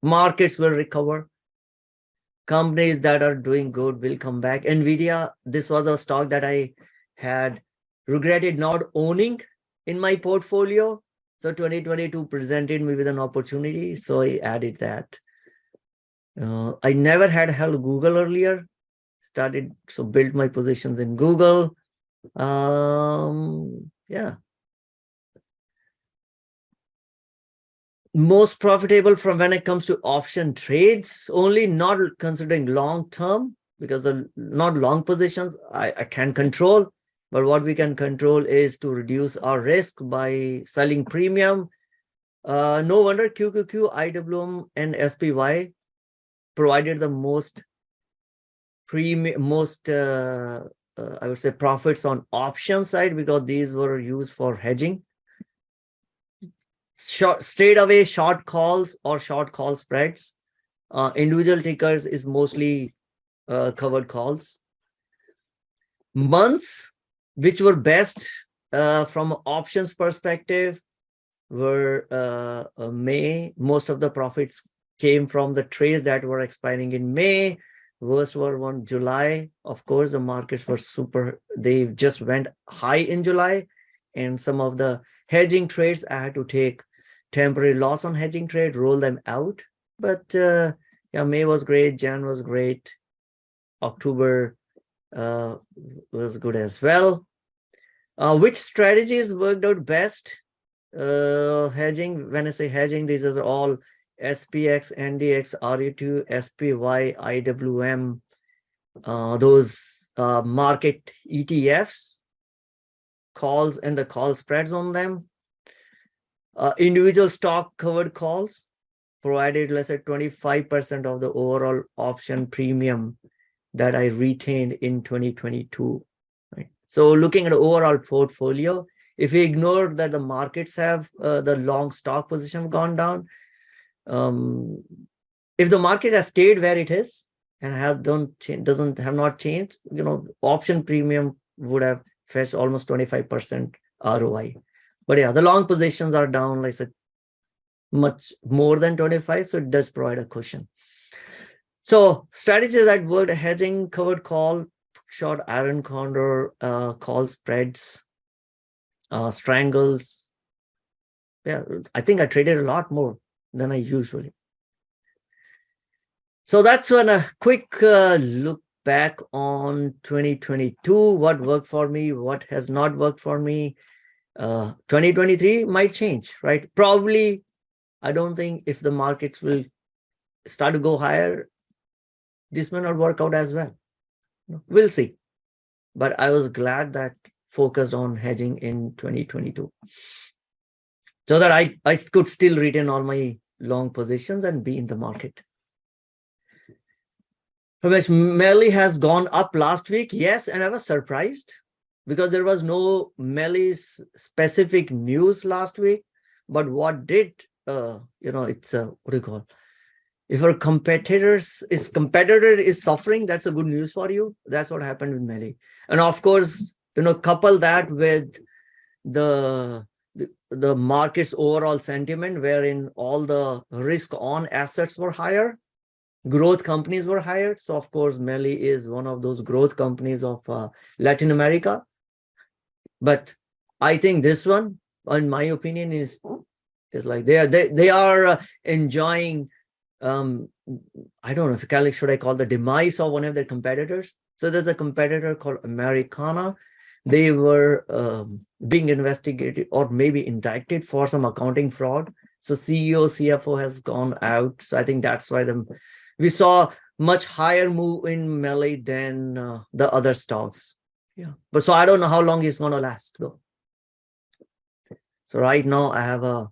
markets will recover. Companies that are doing good will come back. Nvidia, this was a stock that I had regretted not owning in my portfolio. So 2022 presented me with an opportunity. So I added that. I never had held Google earlier. Built my positions in Google. Yeah. Most profitable from when it comes to option trades, only not considering long term, because the not long positions I can't control. But what we can control is to reduce our risk by selling premium. No wonder QQQ, IWM, and SPY provided the most I would say profits on option side, because these were used for hedging. Straight away short calls or short call spreads. Individual tickers is mostly covered calls. Months which were best from options perspective were May. Most of the profits came from the trades that were expiring in May. Worst were on July. Of course, the markets were they just went high in July, and some of the hedging trades I had to take temporary loss on hedging trade, roll them out. But yeah, May was great, Jan was great, October was good as well. Which strategies worked out best? Hedging, when I say hedging, these are all SPX, NDX, RU2, SPY, IWM, those market ETFs, calls and the call spreads on them. Individual stock covered calls provided, let's say, 25% of the overall option premium that I retained in 2022. Right? So looking at the overall portfolio, if we ignore that the markets have the long stock position gone down, if the market has stayed where it is and have not changed, option premium would have fetched almost 25% ROI. But yeah, the long positions are down, like I said, much more than 25, so it does provide a cushion. So strategies that worked: hedging, covered call, short iron condor, call spreads, strangles. Yeah, I think I traded a lot more than I usually. So that's when a quick look back on 2022, what worked for me, what has not worked for me. 2023 might change, right? Probably, I don't think if the markets will start to go higher, this may not work out as well. We'll see. But I was glad that focused on hedging in 2022 so that I could still retain all my long positions and be in the market. Which Melly has gone up last week. Yes, and I was surprised because there was no Melly's specific news last week. But what did, it's what do you call? If our competitor is suffering, that's a good news for you. That's what happened with Melly. And of course, couple that with the market's overall sentiment, wherein all the risk on assets were higher, growth companies were higher. So of course, Melly is one of those growth companies of Latin America. But I think this one, in my opinion, is like they are enjoying. I don't know if should I call the demise of one of their competitors. So there's a competitor called Americana. They were being investigated or maybe indicted for some accounting fraud. So CEO, CFO has gone out. So I think that's why we saw much higher move in Melly than the other stocks. Yeah, but so I don't know how long it's going to last though. So right now I have a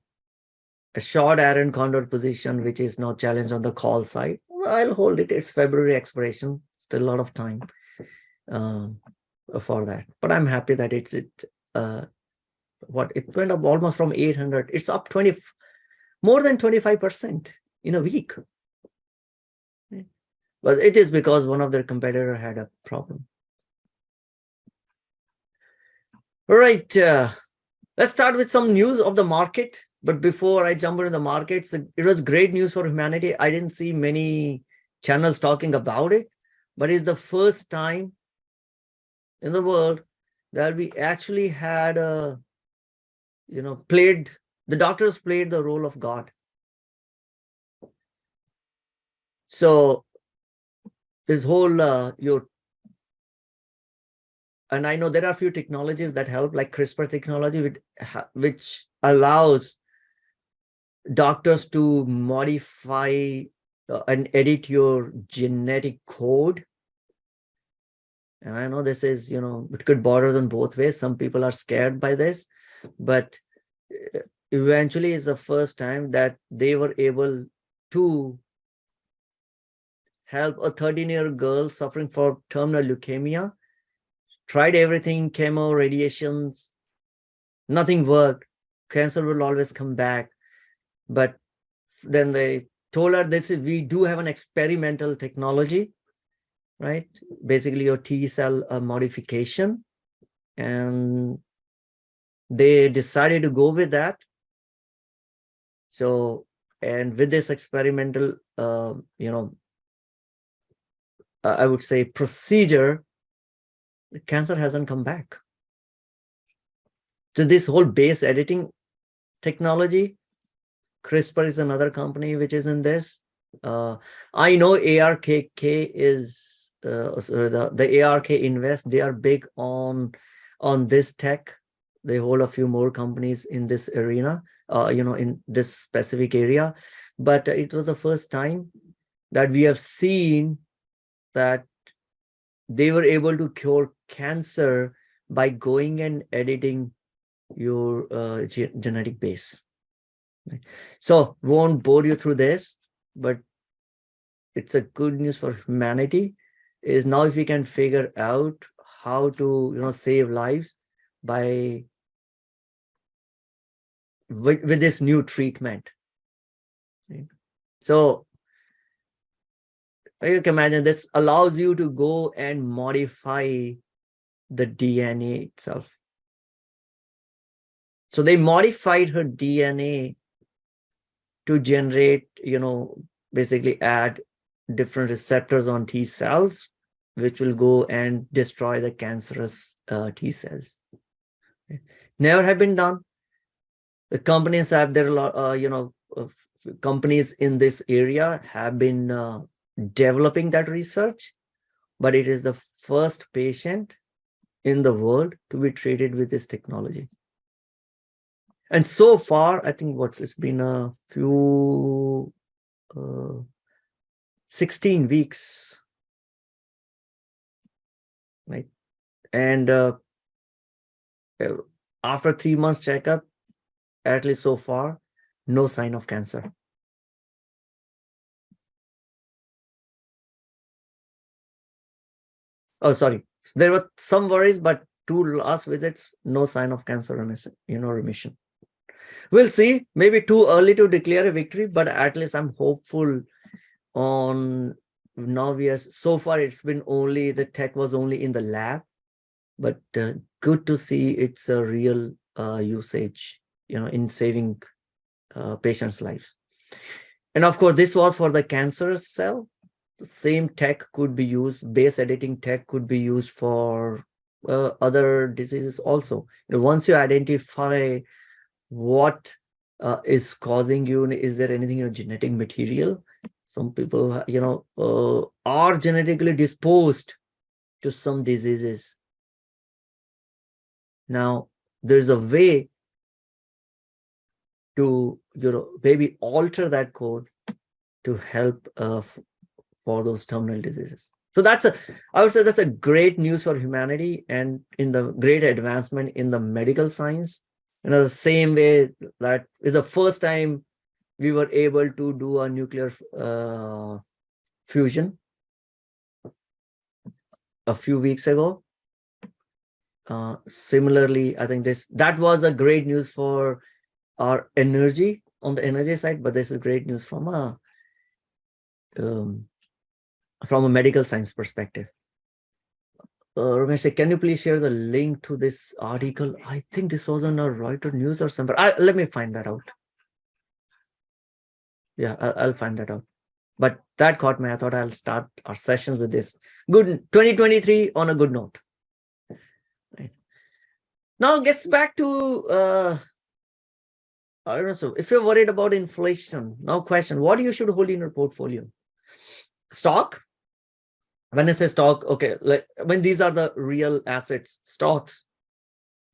short Aaron Condor position, which is now challenged on the call side. Well, I'll hold it. It's February expiration. Still a lot of time for that. But I'm happy that it went up almost from 800. It's up more than 25% in a week. But it is because one of their competitor had a problem. All right. Let's start with some news of the market. But before I jump into the markets, it was great news for humanity. I didn't see many channels talking about it, but it's the first time in the world that we actually had the doctors played the role of God. So this whole and I know there are a few technologies that help, like CRISPR technology, which allows doctors to modify and edit your genetic code. And I know this is, it could border on both ways. Some people are scared by this, but eventually it's the first time that they were able to help a 13-year-old girl suffering from terminal leukemia. Tried everything, chemo, radiations, nothing worked. Cancer will always come back. But then they told her, we do have an experimental technology, right? Basically your T cell modification. And they decided to go with that. So, and with this experimental, I would say procedure, the cancer hasn't come back. So this whole base editing technology, CRISPR is another company which is in this. I know ARKK is the ARK Invest. They are big on this tech. They hold a few more companies in this arena, in this specific area. But it was the first time that we have seen that they were able to cure cancer by going and editing your genetic base. So won't bore you through this, but it's a good news for humanity. Is now if we can figure out how to save lives by with this new treatment. So you can imagine this allows you to go and modify the DNA itself. So they modified her DNA to generate, basically add different receptors on T cells, which will go and destroy the cancerous T cells. Never have been done. The companies have there a lot, companies in this area have been developing that research, but it is the first patient in the world to be treated with this technology. And so far, I think it's been a few 16 weeks And after 3 months checkup, at least so far, no sign of cancer. Oh, sorry. There were some worries, but 2 last visits, no sign of cancer remission, remission. We'll see. Maybe too early to declare a victory, but at least I'm hopeful on now. So far it's been only, the tech was only in the lab, but good to see it's a real usage, in saving patients' lives. And of course, this was for the cancer cell. The same tech could be used, base editing tech could be used for other diseases also. Once you identify what is causing you, is there anything in your genetic material? Some people, are genetically disposed to some diseases. Now, there's a way to, maybe alter that code to help for those terminal diseases. So I would say that's a great news for humanity, and in the great advancement in the medical science. The same way that is the first time we were able to do a nuclear fusion a few weeks ago. Similarly, I think that was a great news for our energy on the energy side, but this is great news from a medical science perspective. Ramesh, can you please share the link to this article? I think this was on a Reuters news or somewhere. Let me find that out. Yeah, I'll find that out. But that caught me. I thought I'll start our sessions with this. Good 2023 on a good note. Right. Now gets back to I don't know. So if you're worried about inflation, now question, what you should hold in your portfolio? Stock. When I say stock, okay, like when these are the real assets, stocks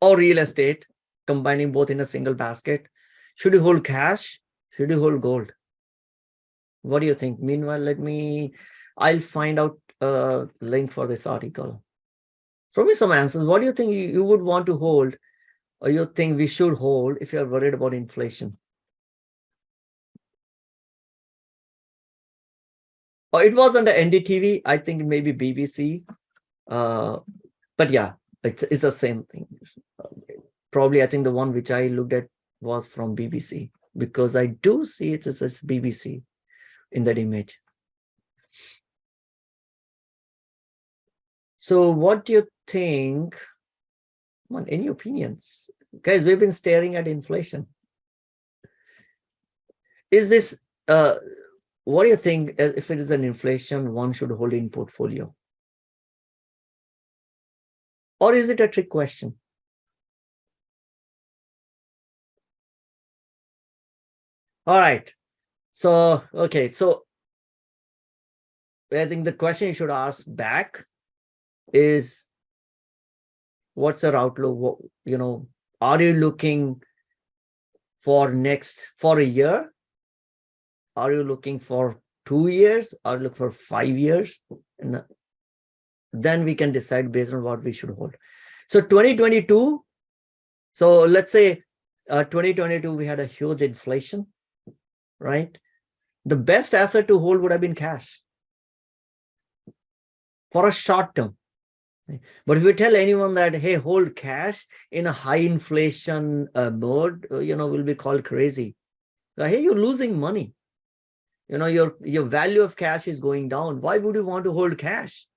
or real estate, combining both in a single basket. Should you hold cash? Should you hold gold? What do you think? Meanwhile, I'll find out a link for this article. Throw me some answers. What do you think you would want to hold, or you think we should hold if you're worried about inflation? Or it was on the NDTV, I think maybe BBC. But yeah, it's the same thing. Probably I think the one which I looked at was from BBC, because I do see it's BBC in that image. So what do you think? Come on, any opinions? Guys, we've been staring at inflation. Is this, what do you think, if it is an inflation, one should hold in portfolio? Or is it a trick question? All right. So, okay. So I think the question you should ask back is, what's your outlook? Are you looking for a year? Are you looking for 2 years? Are you looking for 5 years? And then we can decide based on what we should hold. So 2022, so let's say 2022, we had a huge inflation, right? The best asset to hold would have been cash for a short term. But if you tell anyone that, hey, hold cash in a high inflation mode, will be called crazy. Hey, you're losing money. Your value of cash is going down. Why would you want to hold cash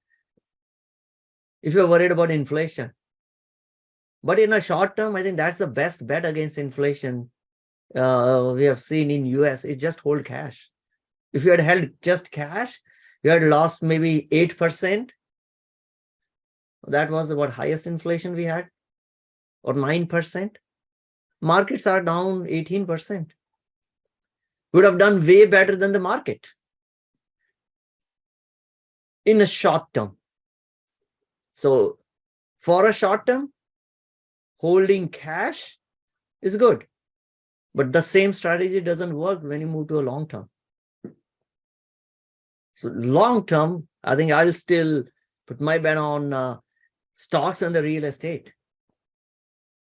if you're worried about inflation? But in a short term, I think that's the best bet against inflation. We have seen in US is just hold cash. If you had held just cash, you had lost maybe 8%. That was the highest inflation we had, or 9%. Markets are down 18%. Would have done way better than the market in a short term. So for a short term, holding cash is good. But the same strategy doesn't work when you move to a long term. So long term, I think I'll still put my bet on stocks and the real estate.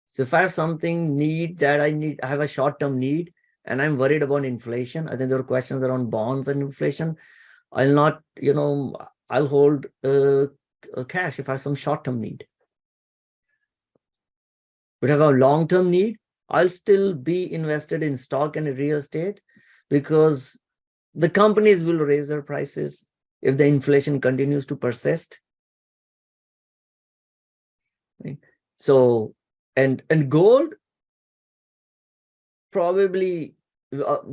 So if I have something need that I have a short-term need and I'm worried about inflation, I think there are questions around bonds and inflation. I'll not, I'll hold cash if I have some short-term need. But if I have a long-term need, I'll still be invested in stock and real estate because the companies will raise their prices if the inflation continues to persist. Right? So, and gold, probably,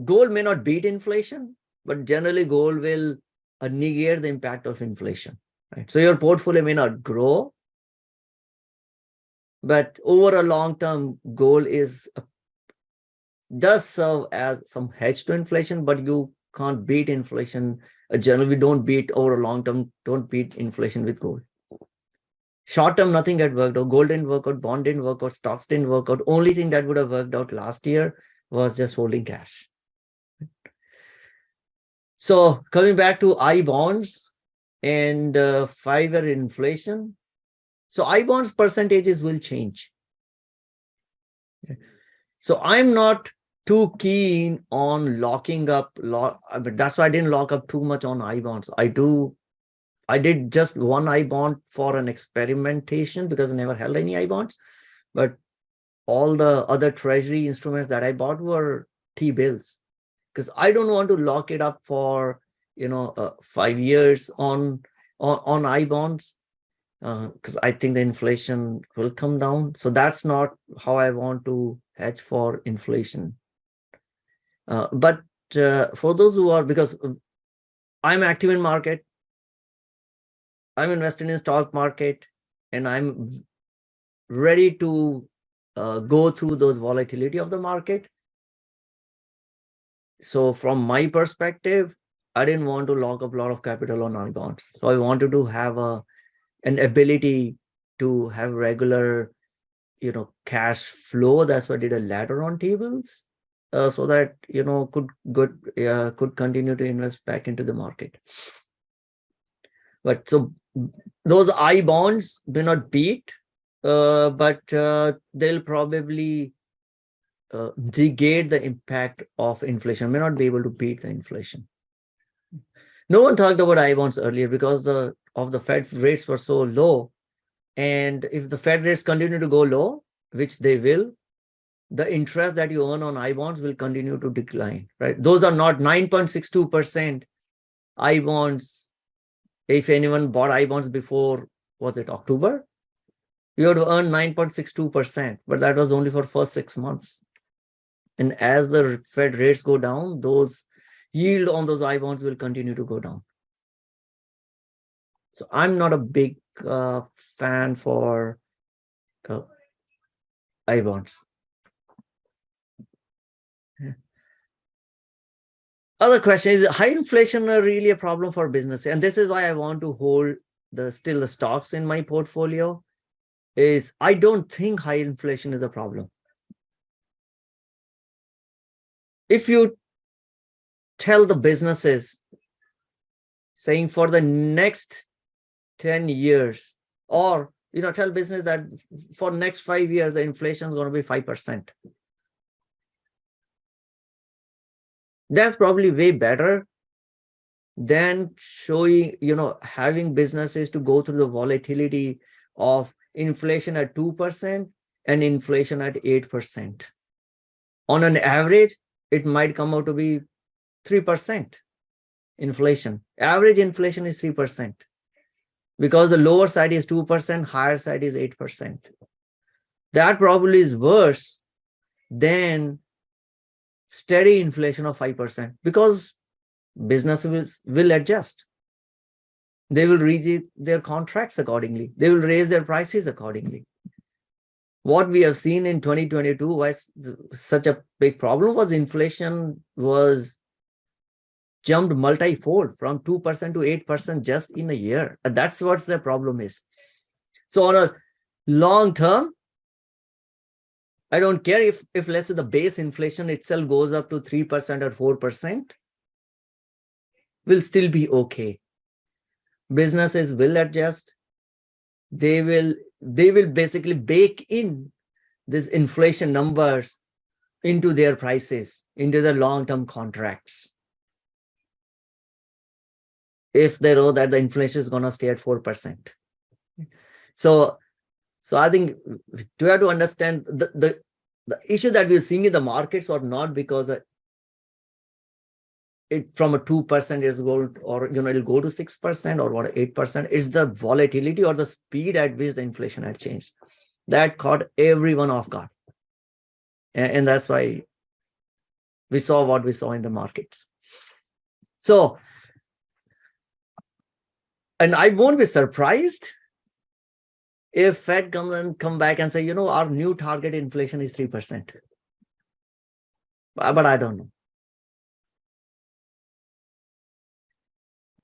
gold may not beat inflation, but generally gold will negate the impact of inflation. Right? So your portfolio may not grow, but over a long term, gold does serve as some hedge to inflation, but you can't beat inflation. Generally, we don't beat over a long term, don't beat inflation with gold. Short term, nothing had worked out. Gold didn't work out, bond didn't work out, stocks didn't work out. Only thing that would have worked out last year was just holding cash. So coming back to I bonds and 5-year inflation. So I bonds percentages will change. So I'm not too keen on locking up, but that's why I didn't lock up too much on I bonds. I did just one I bond for an experimentation because I never held any I bonds, but all the other treasury instruments that I bought were T-bills because I don't want to lock it up for 5 years on I bonds because I think the inflation will come down. So that's not how I want to hedge for inflation. But for those who are, because I'm active in market, I'm invested in stock market, and I'm ready to go through those volatility of the market. So from my perspective, I didn't want to lock up a lot of capital on I bonds. So I wanted to have an ability to have regular, cash flow. That's why I did a ladder on tables, so that could continue to invest back into the market. But so those I bonds may not beat, but they'll probably negate the impact of inflation. May not be able to beat the inflation. No one talked about I bonds earlier because of the Fed rates were so low, and if the Fed rates continue to go low, which they will, the interest that you earn on I bonds will continue to decline. Right? Those are not 9.62% I bonds. If anyone bought I bonds before, was it October? You had to earn 9.62%, but that was only for first 6 months. And as the Fed rates go down, those yield on those I bonds will continue to go down. So I'm not a big fan for I bonds. Yeah. Other question is, high inflation are really a problem for business? And this is why I want to hold still the stocks in my portfolio. Is I don't think high inflation is a problem. If you tell the businesses saying for the next 10 years, or tell business that for next 5 years the inflation is going to be 5%. That's probably way better than showing, having businesses to go through the volatility of inflation at 2% and inflation at 8%. On an average, it might come out to be 3% inflation. Average inflation is 3% because the lower side is 2%, higher side is 8%. That probably is worse than steady inflation of 5% because businesses will adjust. They will rejig their contracts accordingly. They will raise their prices accordingly. What we have seen in 2022 was such a big problem was inflation was jumped multi-fold from 2% to 8% just in a year. And that's what the problem is. So on a long term, I don't care if let's say the base inflation itself goes up to 3% or 4%, will still be okay. Businesses will adjust. They will they will basically bake in this inflation numbers into their prices, into the long-term contracts. If they know that the inflation is going to stay at 4%. So I think we have to understand the issue that we're seeing in the markets are not because it from a 2% is going, or it'll go to 6% or what 8%. It's the volatility or the speed at which the inflation had changed that caught everyone off guard, and that's why we saw what we saw in the markets. So, and I won't be surprised if Fed come back and say, our new target inflation is 3%. But I don't know.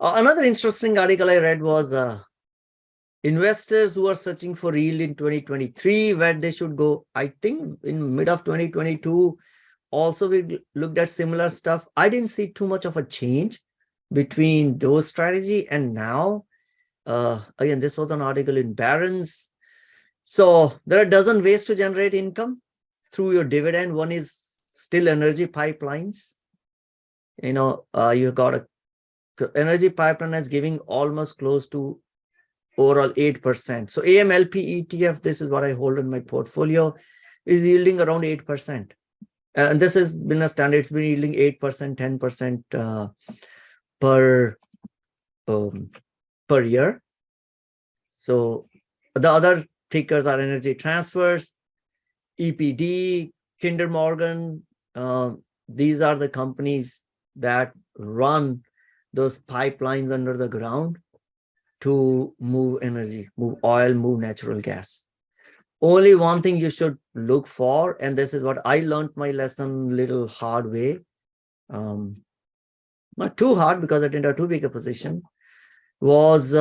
Another interesting article I read was investors who are searching for yield in 2023, where they should go. I think in mid of 2022, also we looked at similar stuff. I didn't see too much of a change between those strategy and now. Again, this was an article in Barron's. So there are a dozen ways to generate income through your dividend. One is still energy pipelines. You got a energy pipeline is giving almost close to overall 8%. So AMLP ETF, this is what I hold in my portfolio, is yielding around 8%. And this has been a standard. It's been yielding 8%, 10% per year. So the other tickers are Energy Transfers, EPD, Kinder Morgan. These are the companies that run those pipelines under the ground to move energy, move oil, move natural gas. Only one thing you should look for, and this is what I learned my lesson little hard way. Not too hard because I didn't have too big a position, was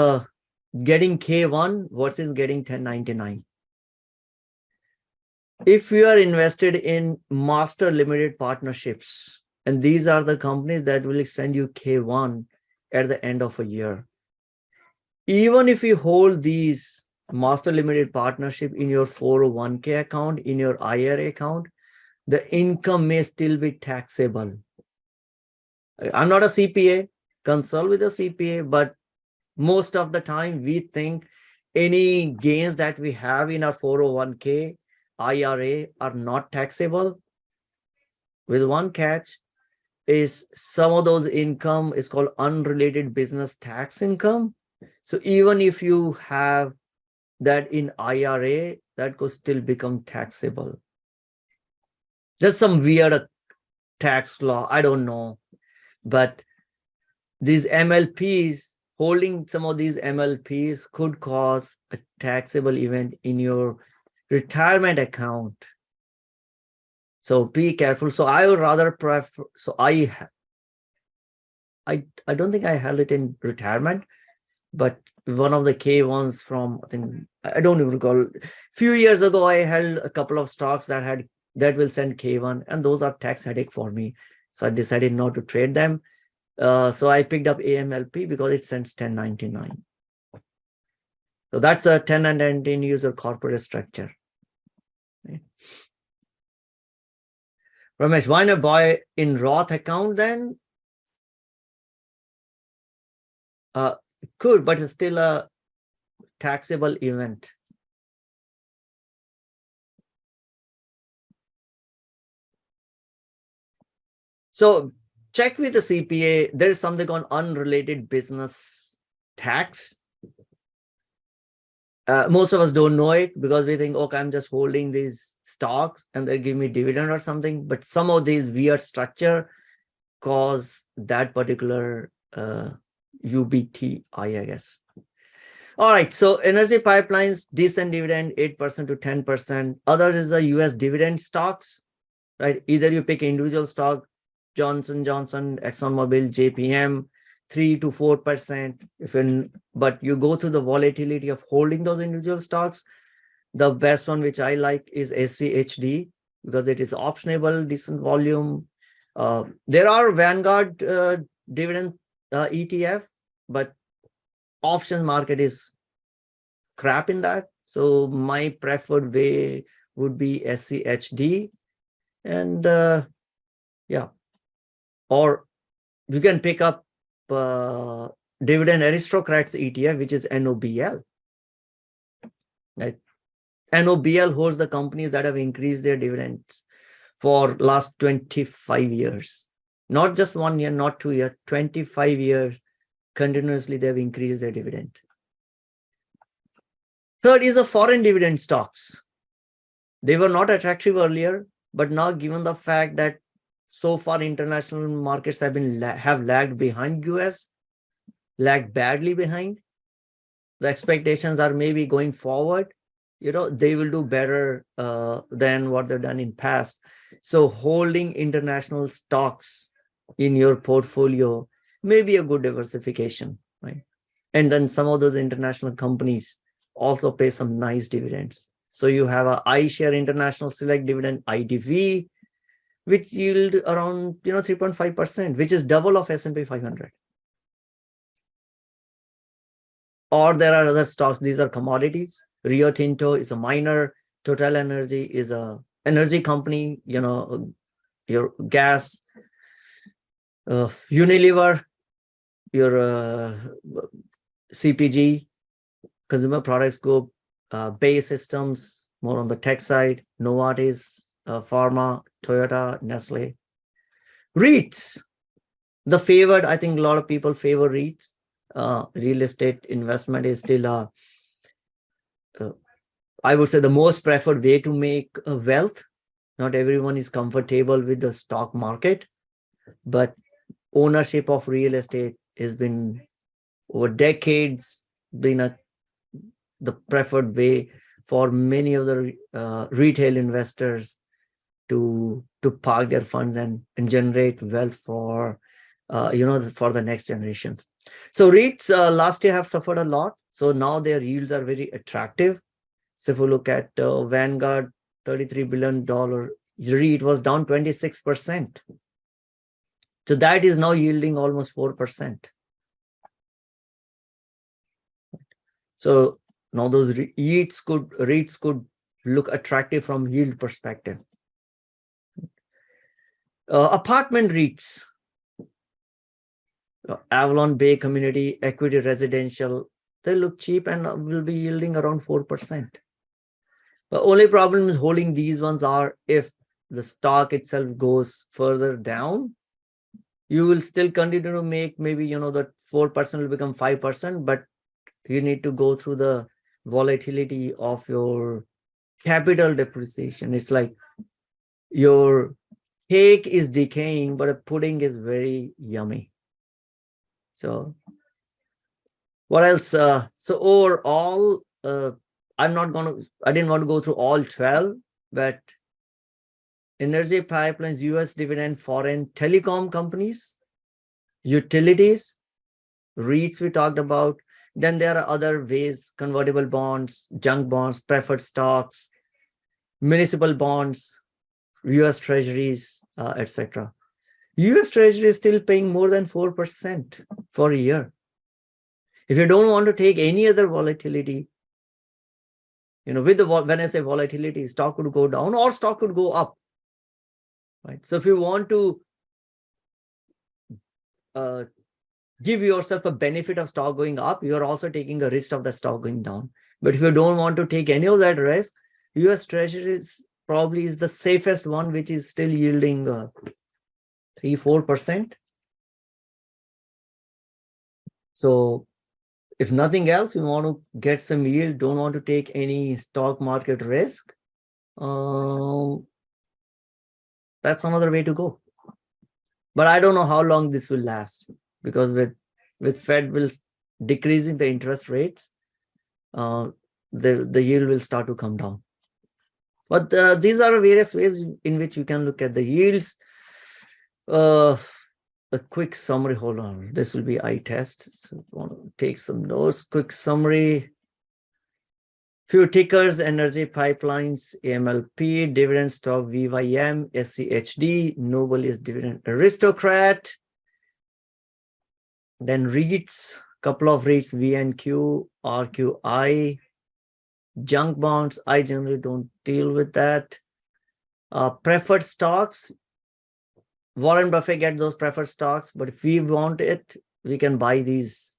getting K1 versus getting 1099. If you are invested in master limited partnerships, and these are the companies that will send you K1 at the end of a year, even if you hold these master limited partnership in your 401k account, in your IRA account, the income may still be taxable. I'm not a CPA, consult with a CPA, but most of the time we think any gains that we have in our 401k, IRA are not taxable. With one catch, is some of those income is called unrelated business tax income. So even if you have that in IRA, that could still become taxable. There's some weird tax law, I don't know. But these MLPs, holding some of these MLPs could cause a taxable event in your retirement account. So be careful. So I would rather prefer, so I don't think I held it in retirement, but one of the K1s from, I think, I don't even recall. A few years ago, I held a couple of stocks that will send K1, and those are tax headache for me. So I decided not to trade them. So I picked up AMLP because it sends 1099. So that's a 1099 user corporate structure. Okay. Ramesh, why not buy in Roth account then? Could, but it's still a taxable event. So check with the CPA. There is something on unrelated business tax. Most of us don't know it because we think, okay, I'm just holding these stocks and they give me dividend or something. But some of these weird structure cause that particular UBTI, I guess. All right, so energy pipelines, decent dividend, 8% to 10%. Other is the US dividend stocks, right? Either you pick individual stock, Johnson Johnson, ExxonMobil, JPM, 3 to 4%. But you go through the volatility of holding those individual stocks. The best one, which I like, is SCHD because it is optionable, decent volume. There are Vanguard dividend ETF, but option market is crap in that. So my preferred way would be SCHD, and yeah, or you can pick up Dividend Aristocrats ETF, which is NOBL. Right? NOBL holds the companies that have increased their dividends for last 25 years. Not just 1 year, not 2 years, 25 years continuously they've increased their dividend. Third is the foreign dividend stocks. They were not attractive earlier, but now given the fact that so far international markets have lagged behind US, lagged badly behind, the expectations are maybe going forward, they will do better than what they've done in past. So holding international stocks in your portfolio may be a good diversification, right? And then some of those international companies also pay some nice dividends. So you have a iShare International Select Dividend IDV, which yield around 3.5%, which is double of S&P 500. Or there are other stocks. These are commodities. Rio Tinto is a miner. Total Energy is a energy company. Your gas. Unilever, your CPG, Consumer Products Group. Bay Systems, more on the tech side. Novartis, Pharma, Toyota, Nestle. REITs, the favored. I think a lot of people favor REITs. Real estate investment is still I would say the most preferred way to make wealth. Not everyone is comfortable with the stock market, but ownership of real estate has been over decades been the preferred way for many of the retail investors to park their funds and generate wealth for for the next generations. So REITs last year have suffered a lot. So now their yields are very attractive. So if you look at Vanguard, $33 billion REIT was down 26%. So that is now yielding almost 4%. So now those REITs could look attractive from yield perspective. Apartment REITs, Avalon Bay Community, Equity Residential, they look cheap and will be yielding around 4%. The only problem is holding these ones are if the stock itself goes further down, you will still continue to make maybe, that 4% will become 5%, but you need to go through the volatility of your capital depreciation. It's like your cake is decaying, but a pudding is very yummy. So what else? So overall, I didn't want to go through all 12, but energy pipelines, US dividend, foreign telecom companies, utilities, REITs we talked about. Then there are other ways: convertible bonds, junk bonds, preferred stocks, municipal bonds, US treasuries, etc. US treasury is still paying more than 4% for a year. If you don't want to take any other volatility, when I say volatility, stock could go down or stock could go up, right? So if you want to give yourself a benefit of stock going up, you're also taking a risk of the stock going down. But if you don't want to take any of that risk, US treasuries probably is the safest one, which is still yielding 3-4%. So if nothing else, you want to get some yield, don't want to take any stock market risk, that's another way to go. But I don't know how long this will last, because with Fed will decreasing the interest rates, the yield will start to come down. But these are various ways in which you can look at the yields. A quick summary. Hold on. This will be eye test. So I want to take some notes. Quick summary. Few tickers: energy pipelines, AMLP, dividend stock, VYM, SCHD, Noble is dividend aristocrat. Then REITs, couple of REITs, VNQ, RQI, Junk bonds, I generally don't deal with that. Preferred stocks, Warren Buffett gets those preferred stocks, but if we want it, we can buy these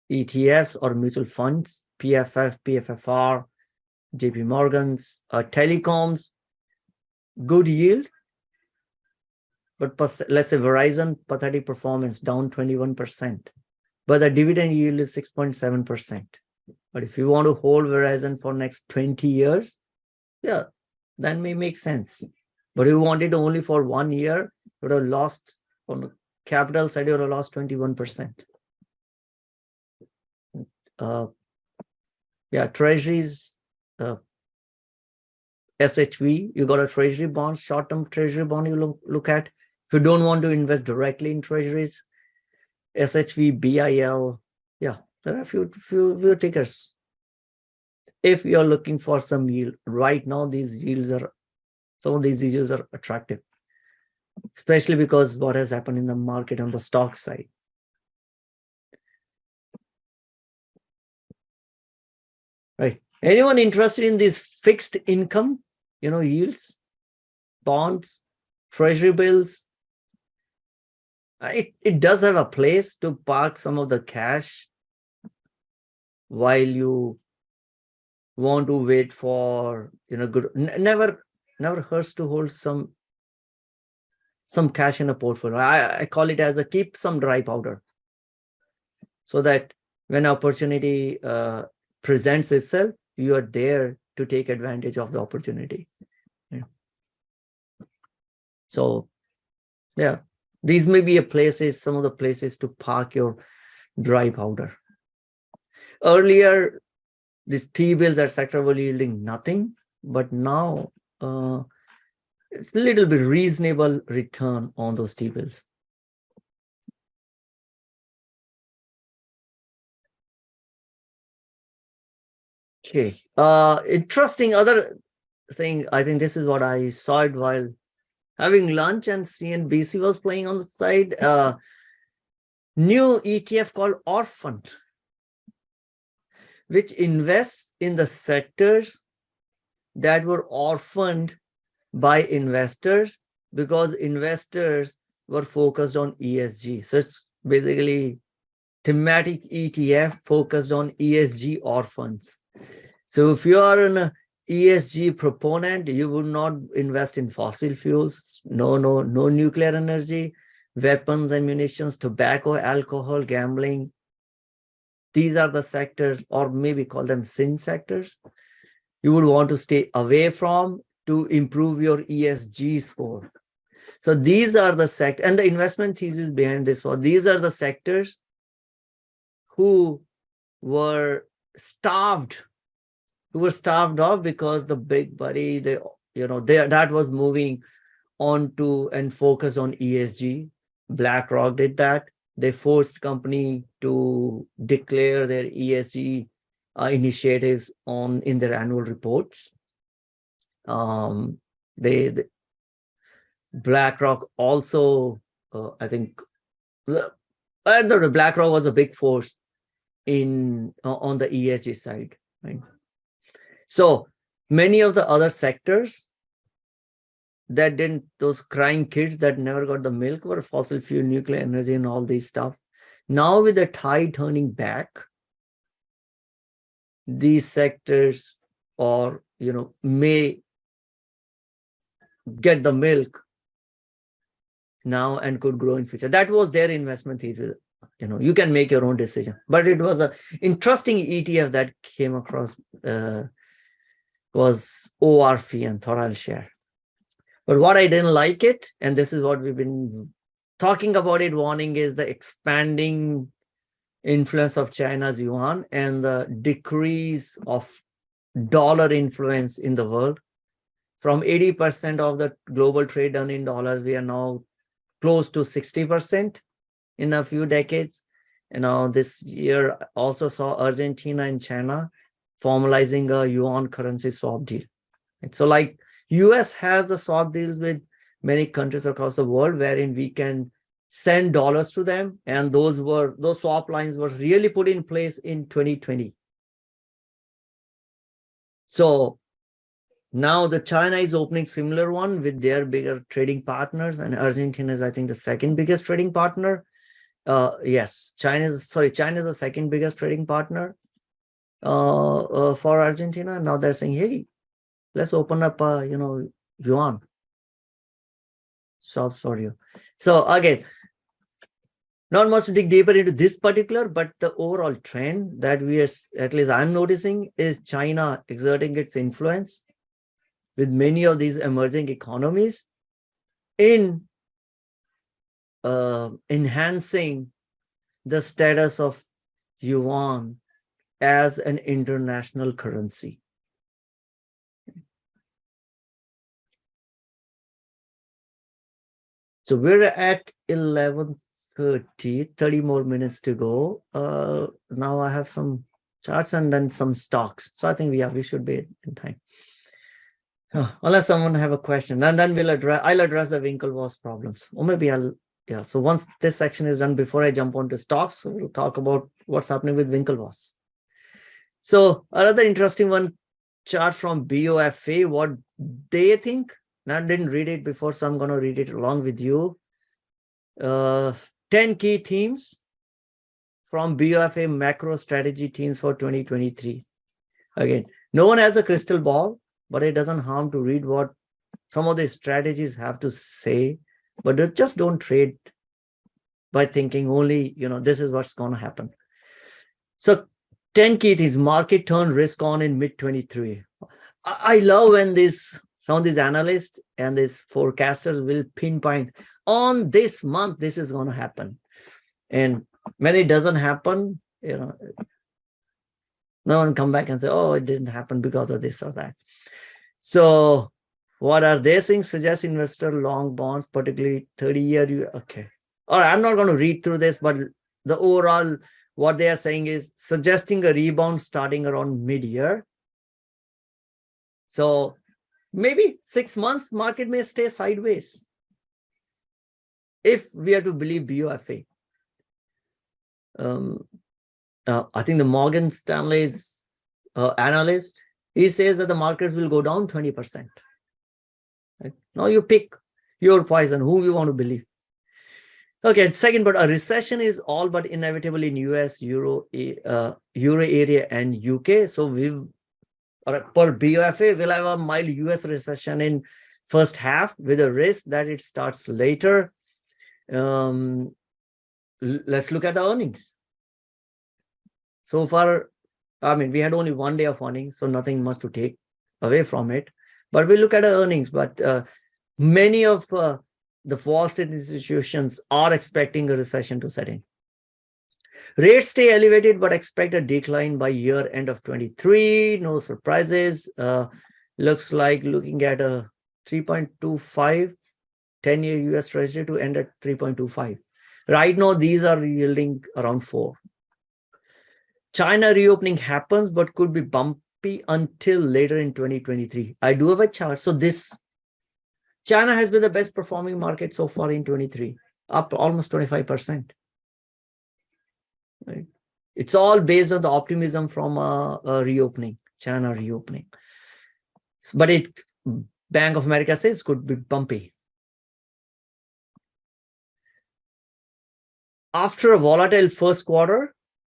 ETFs or mutual funds, PFF, PFFR, JP Morgan's, telecoms, good yield, but let's say Verizon, pathetic performance, down 21%, but the dividend yield is 6.7%. But if you want to hold Verizon for next 20 years, yeah, that may make sense. But if you want it only for 1 year, you would have lost, on the capital side, you would have lost 21%. Yeah, treasuries, SHV, you got a treasury bond, short-term treasury bond you look at. If you don't want to invest directly in treasuries, SHV, BIL, yeah, there are few tickers. If you're looking for some yield, right now some of these yields are attractive, especially because what has happened in the market on the stock side. Right. Anyone interested in these fixed income, yields, bonds, treasury bills? It does have a place to park some of the cash while you want to wait for, good. Never hurts to hold some cash in a portfolio. I call it as keep some dry powder, so that when opportunity presents itself, you are there to take advantage of the opportunity. Yeah. So, yeah, these may be some of the places to park your dry powder. Earlier, these T-bills at sector were yielding nothing, but now it's a little bit reasonable return on those T-bills. Okay. Interesting other thing, I think this is what I saw it while having lunch, and CNBC was playing on the side. New ETF called Orphan, which invests in the sectors that were orphaned by investors because investors were focused on ESG. So it's basically thematic ETF focused on ESG orphans. So if you are an ESG proponent, you would not invest in fossil fuels, no nuclear energy, weapons and munitions, tobacco, alcohol, gambling. These are the sectors, or maybe call them sin sectors, you would want to stay away from to improve your ESG score. So these are the sectors, and the investment thesis behind this was, these are the sectors who were starved off because the big buddy, that was moving on to and focus on ESG. BlackRock did that. They forced company to declare their ESG initiatives in their annual reports. BlackRock also, I think, BlackRock was a big force on the ESG side, right? So many of the other sectors that didn't, those crying kids that never got the milk, were fossil fuel, nuclear energy, and all this stuff. Now with the tide turning back, these sectors may get the milk now and could grow in future. That was their investment thesis. You can make your own decision, but it was an interesting ETF that came across, was ORFN, thought I'll share. But what I didn't like it, and this is what we've been talking about it, warning, is the expanding influence of China's yuan and the decrease of dollar influence in the world. From 80% of the global trade done in dollars, we are now close to 60% in a few decades. This year also saw Argentina and China formalizing a yuan currency swap deal. So like US has the swap deals with many countries across the world, wherein we can send dollars to them, and those swap lines were really put in place in 2020. So now the China is opening similar one with their bigger trading partners, and Argentina is, I think, the second biggest trading partner. Yes, China is the second biggest trading partner for Argentina. Now they're saying, hey, let's open up, yuan shops for you. So again, not much to dig deeper into this particular, but the overall trend that we are, at least I'm noticing, is China exerting its influence with many of these emerging economies in enhancing the status of yuan as an international currency. So we're at 11:30, 30 more minutes to go. Now I have some charts and then some stocks. So I think we should be in time. Unless someone have a question, and then I'll address the Winklevoss problems. Or maybe yeah. So once this section is done, before I jump onto stocks, we'll talk about what's happening with Winklevoss. So another interesting one, chart from BOFA, what they think. I didn't read it before, so I'm going to read it along with you. 10 key themes from BOFA macro strategy themes for 2023. Again, no one has a crystal ball, but it doesn't harm to read what some of the strategies have to say, but just don't trade by thinking only, this is what's going to happen. So 10 key themes, market turn risk on in mid-23. I love when some of these analysts and these forecasters will pinpoint on this month, this is going to happen. And when it doesn't happen, no one come back and say, oh, it didn't happen because of this or that. So what are they saying? Suggest investor long bonds, particularly 30-year. Okay. All right, I'm not going to read through this, but the overall, what they are saying is suggesting a rebound starting around mid-year. So maybe 6 months, market may stay sideways, if we are to believe BOFA. I think the Morgan Stanley's analyst, he says that the market will go down 20%. Right? Now you pick your poison, who you want to believe. Okay, second, but a recession is all but inevitable in US, Euro area, and UK. So per BOFA, we'll have a mild US recession in first half with a risk that it starts later. Let's look at the earnings. So far, we had only 1 day of earnings, so nothing much to take away from it. But we look at the earnings, but many of the Wall Street institutions are expecting a recession to set in. Rates stay elevated, but expect a decline by year end of 23. No surprises. Looks like looking at a 3.25 10-year US Treasury to end at 3.25. Right now, these are yielding around 4. China reopening happens, but could be bumpy until later in 2023. I do have a chart. So China has been the best performing market so far in 23, up almost 25%. Right? It's all based on the optimism from a reopening, China reopening. But Bank of America says could be bumpy. After a volatile first quarter,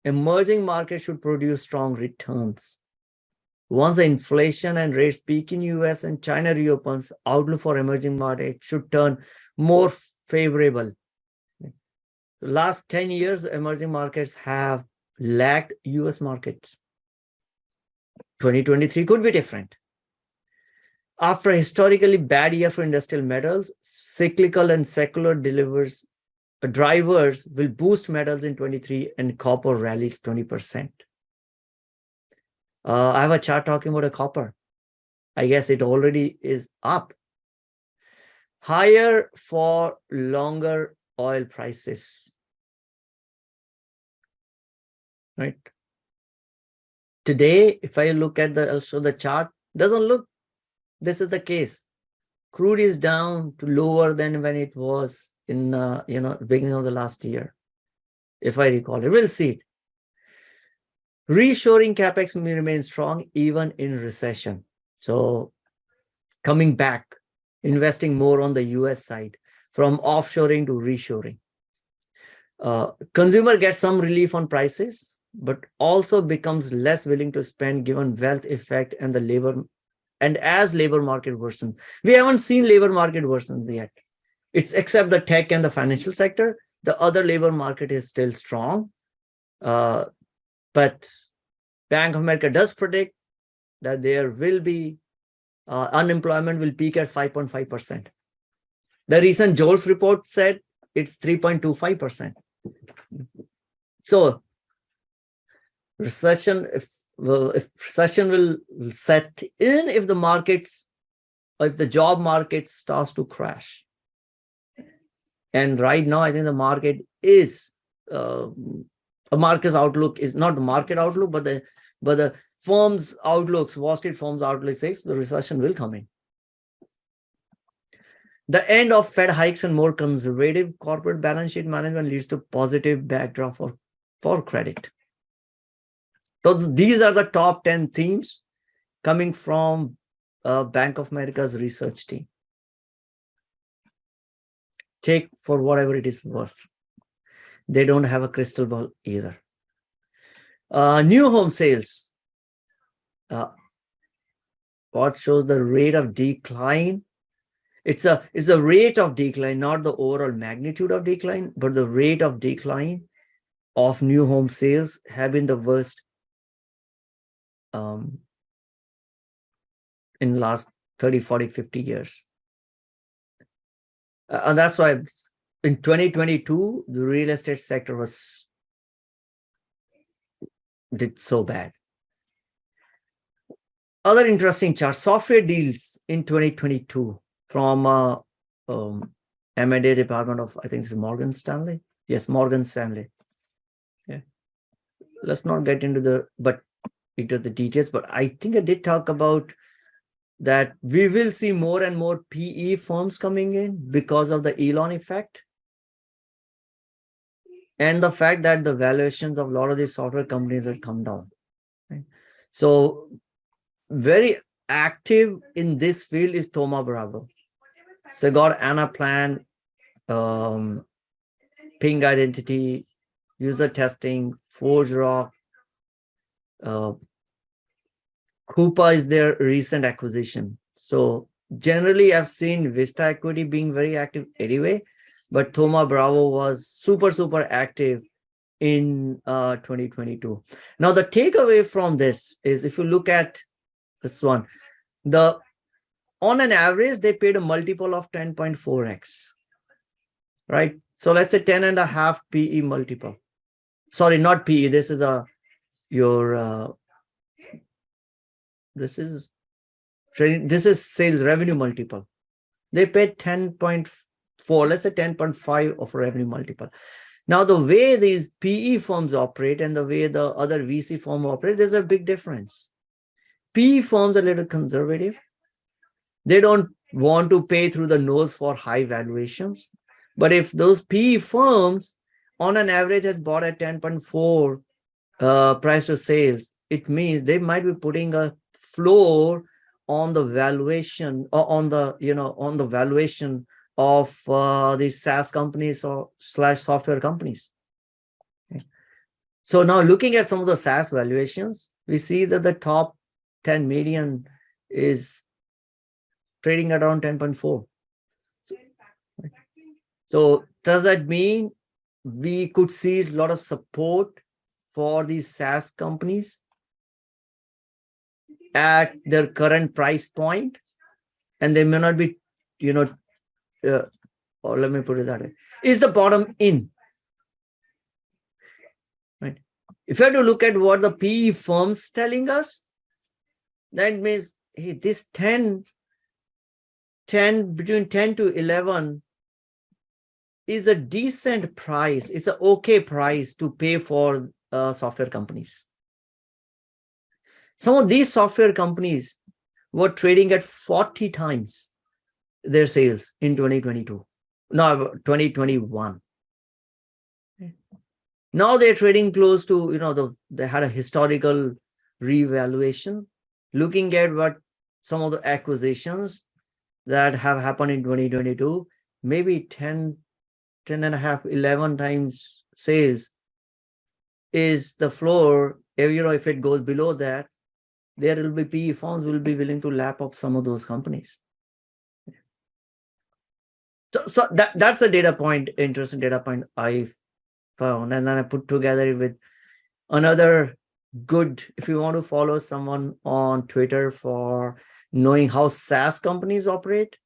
emerging markets should produce strong returns. Once the inflation and rates peak in US and China reopens, outlook for emerging markets should turn more favorable. The last 10 years, emerging markets have lagged US markets. 2023 could be different. After a historically bad year for industrial metals, cyclical and secular drivers will boost metals in 23 and copper rallies 20%. I have a chart talking about a copper. I guess it already is up. Higher for longer oil prices. Right? Today, if I look at the chart, doesn't look, this is the case. Crude is down to lower than when it was in beginning of the last year, if I recall it. We'll see it. Reshoring capex may remain strong even in recession. So coming back, investing more on the US side, from offshoring to reshoring. Consumer gets some relief on prices, but also becomes less willing to spend given wealth effect and the labor, and as labor market worsens. We haven't seen labor market worsen yet. It's except the tech and the financial sector. The other labor market is still strong. But Bank of America does predict that there will be unemployment will peak at 5.5%. The recent JOLTS report said it's 3.25%. So recession, if recession will set in if the markets, if the job market starts to crash. And right now, I think the market is a market's outlook is not the market outlook, but the firm's outlooks, Wall Street firm's outlook says the recession will come in. The end of Fed hikes and more conservative corporate balance sheet management leads to positive backdrop for credit. So these are the top 10 themes coming from Bank of America's research team. Take for whatever it is worth. They don't have a crystal ball either. New home sales. What shows the rate of decline? It's a rate of decline, not the overall magnitude of decline, but the rate of decline of new home sales have been the worst in last 30, 40, 50 years. And that's why in 2022, the real estate sector did so bad. Other interesting charts, software deals in 2022 from M&A department of, I think it's Morgan Stanley. Yes, Morgan Stanley. Yeah. Let's not get into the details, but I think I did talk about that we will see more and more PE firms coming in because of the Elon effect. And the fact that the valuations of a lot of these software companies have come down. Right? So very active in this field is Thoma Bravo. So got Anaplan, Ping Identity, user testing, ForgeRock. Coupa is their recent acquisition. So generally, I've seen Vista Equity being very active anyway, but Thoma Bravo was super active in 2022. Now, the takeaway from this is if you look at this one, on an average, they paid a multiple of 10.4x, right? So let's say 10.5 PE multiple. Sorry, not PE. This is this is sales revenue multiple. They paid 10.4, let's say 10.5 of revenue multiple. Now, the way these PE firms operate and the way the other VC firm operate, there's a big difference. PE firms are a little conservative. They don't want to pay through the nose for high valuations. But if those PE firms on an average has bought at 10.4 price to sales, it means they might be putting a floor on the valuation or on the valuation of these SaaS companies or / software companies. Okay. So now looking at some of the SaaS valuations, we see that the top 10 median is trading at around 10.4. So does that mean we could see a lot of support for these SaaS companies at their current price point, and they may not be, or let me put it that way, is the bottom in, right? If you have to look at what the PE firms telling us, that means, hey, this 10 between 10 to 11 is a decent price. It's an okay price to pay for software companies. Some of these software companies were trading at 40 times their sales in 2022. No, 2021. Now they're trading close to, they had a historical revaluation. Looking at what some of the acquisitions that have happened in 2022, maybe 10 and a half, 11 times sales is the floor. If it goes below that, there will be PE firms will be willing to lap up some of those companies. So that's a data point, interesting data point I found, and then I put together with another good. If you want to follow someone on Twitter for knowing how SaaS companies operate,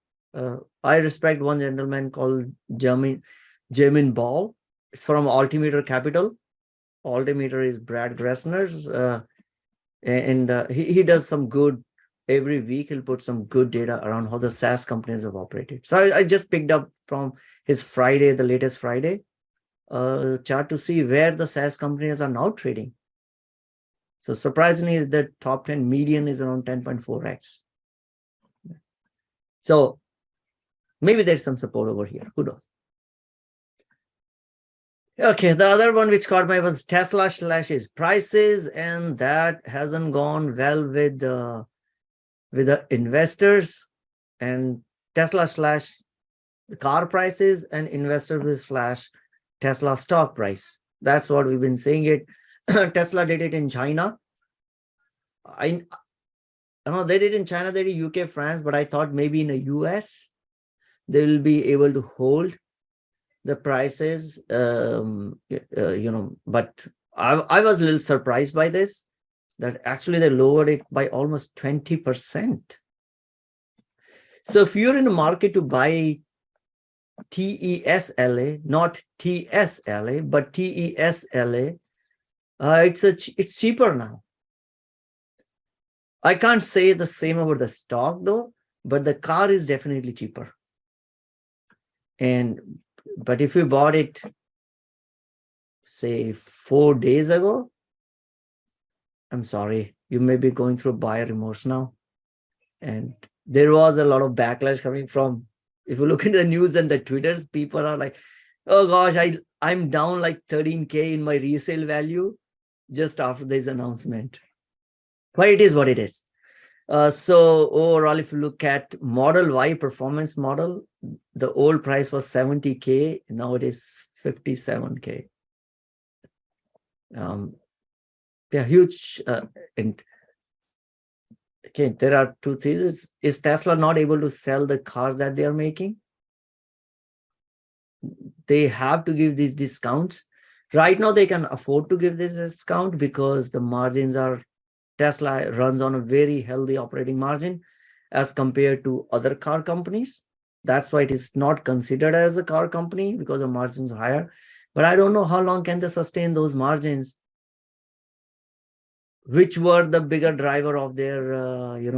I respect one gentleman called Jamin Ball. It's from Altimeter Capital. Altimeter is Brad Gressner's, and he does some good. Every week he'll put some good data around how the SaaS companies have operated. So I just picked up from his Friday, the latest Friday chart to see where the SaaS companies are now trading. So surprisingly, the top 10 median is around 10.4x. So maybe there's some support over here. Who knows? Okay, the other one which caught my eye was Tesla slashes prices, and that hasn't gone well with the investors. And Tesla slash the car prices, and investors will slash Tesla stock price. That's what we've been saying it. Tesla did it in China. I know they did in China, they did UK, France, but I thought maybe in the US they will be able to hold the prices. But I was a little surprised by this, that actually they lowered it by almost 20%. So if you're in the market to buy TESLA, not TSLA, but TESLA, it's cheaper now. I can't say the same about the stock though, but the car is definitely cheaper. But if you bought it, say 4 days ago, I'm sorry, you may be going through buyer remorse now. And there was a lot of backlash coming from, if you look into the news and the Twitters, people are like, oh gosh, I'm down like 13K in my resale value just after this announcement. But it is what it is. So overall, if you look at Model Y performance model, the old price was 70K, now it is 57K. Yeah, huge. And again, there are two things. Is Tesla not able to sell the cars that they are making? They have to give these discounts. Right now, they can afford to give this discount because the margins are, Tesla runs on a very healthy operating margin as compared to other car companies. That's why it is not considered as a car company, because the margins are higher. But I don't know how long can they sustain those margins, which were the bigger driver of their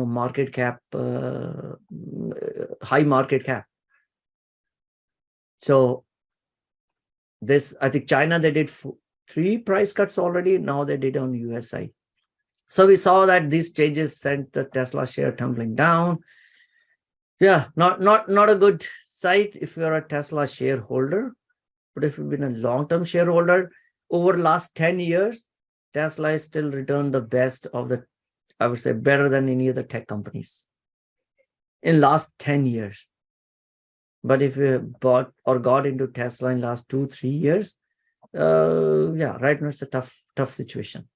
market cap, high market cap. So this, I think China, they did 3 price cuts already. Now they did on US side. So we saw that these changes sent the Tesla share tumbling down. Yeah, not a good sight if you're a Tesla shareholder. But if you've been a long-term shareholder, over the last 10 years, Tesla has still returned the best of the, I would say, better than any other tech companies in last 10 years. But if you bought or got into Tesla in last 2-3 years, yeah, right now it's a tough situation.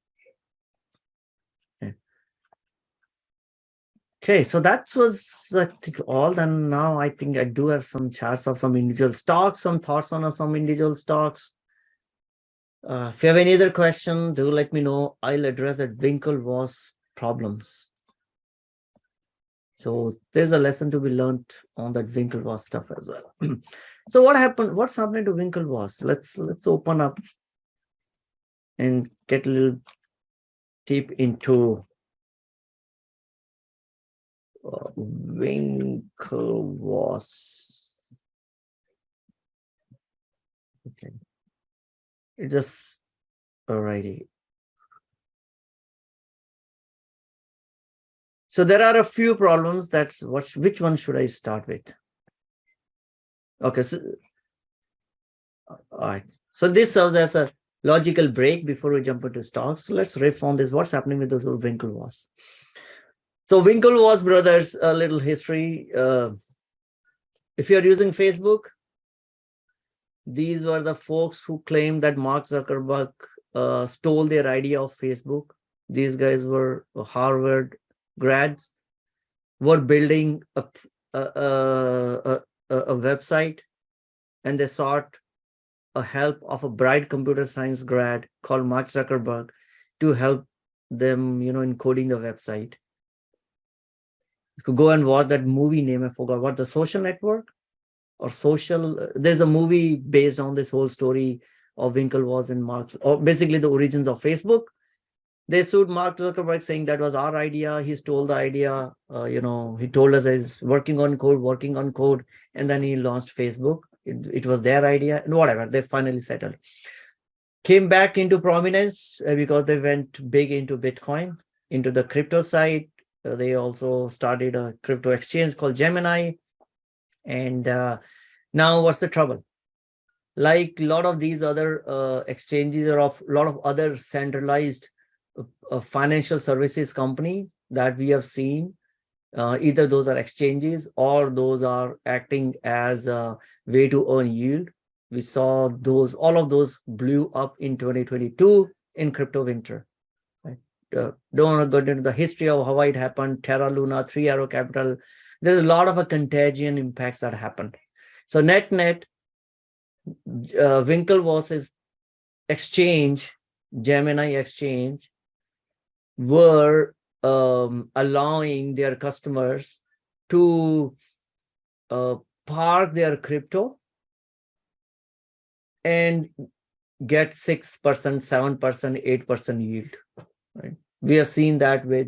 Okay, so that was, I think, all. Then now I think I do have some charts of some individual stocks, some thoughts on some individual stocks. If you have any other question, do let me know. I'll address that Winklevoss problems. So there's a lesson to be learned on that Winklevoss stuff as well. So what happened? What's happening to Winklevoss? Let's open up and get a little deep into Winklevoss. Okay, it just alrighty. So there are a few problems. That's which one should I start with? Okay, so all right. So this serves as a logical break before we jump into stocks. So let's riff on this. What's happening with those Winklevoss? So Winklevoss brothers, a little history. If you're using Facebook, these were the folks who claimed that Mark Zuckerberg stole their idea of Facebook. These guys were Harvard grads, were building a website, and they sought a help of a bright computer science grad called Mark Zuckerberg to help them, in coding the website. You could go and watch that movie name, I forgot what, The Social Network or Social. There's a movie based on this whole story of Winklevoss and Mark, or basically the origins of Facebook. They sued Mark Zuckerberg saying that was our idea. He stole the idea. He told us he's working on code, and then he launched Facebook. It was their idea, and whatever. They finally settled. Came back into prominence because they went big into Bitcoin, into the crypto side. They also started a crypto exchange called Gemini. And now what's the trouble? Like a lot of these other exchanges or of a lot of other centralized financial services company that we have seen, either those are exchanges or those are acting as a way to earn yield. We saw all of those blew up in 2022 in crypto winter. Right? Don't want to go into the history of how it happened. Terra Luna, Three Arrow Capital. There's a lot of a contagion impacts that happened. So net, Winklevoss's exchange, Gemini exchange, were allowing their customers to park their crypto and get 6%, 7%, 8% yield. Right? We have seen that with,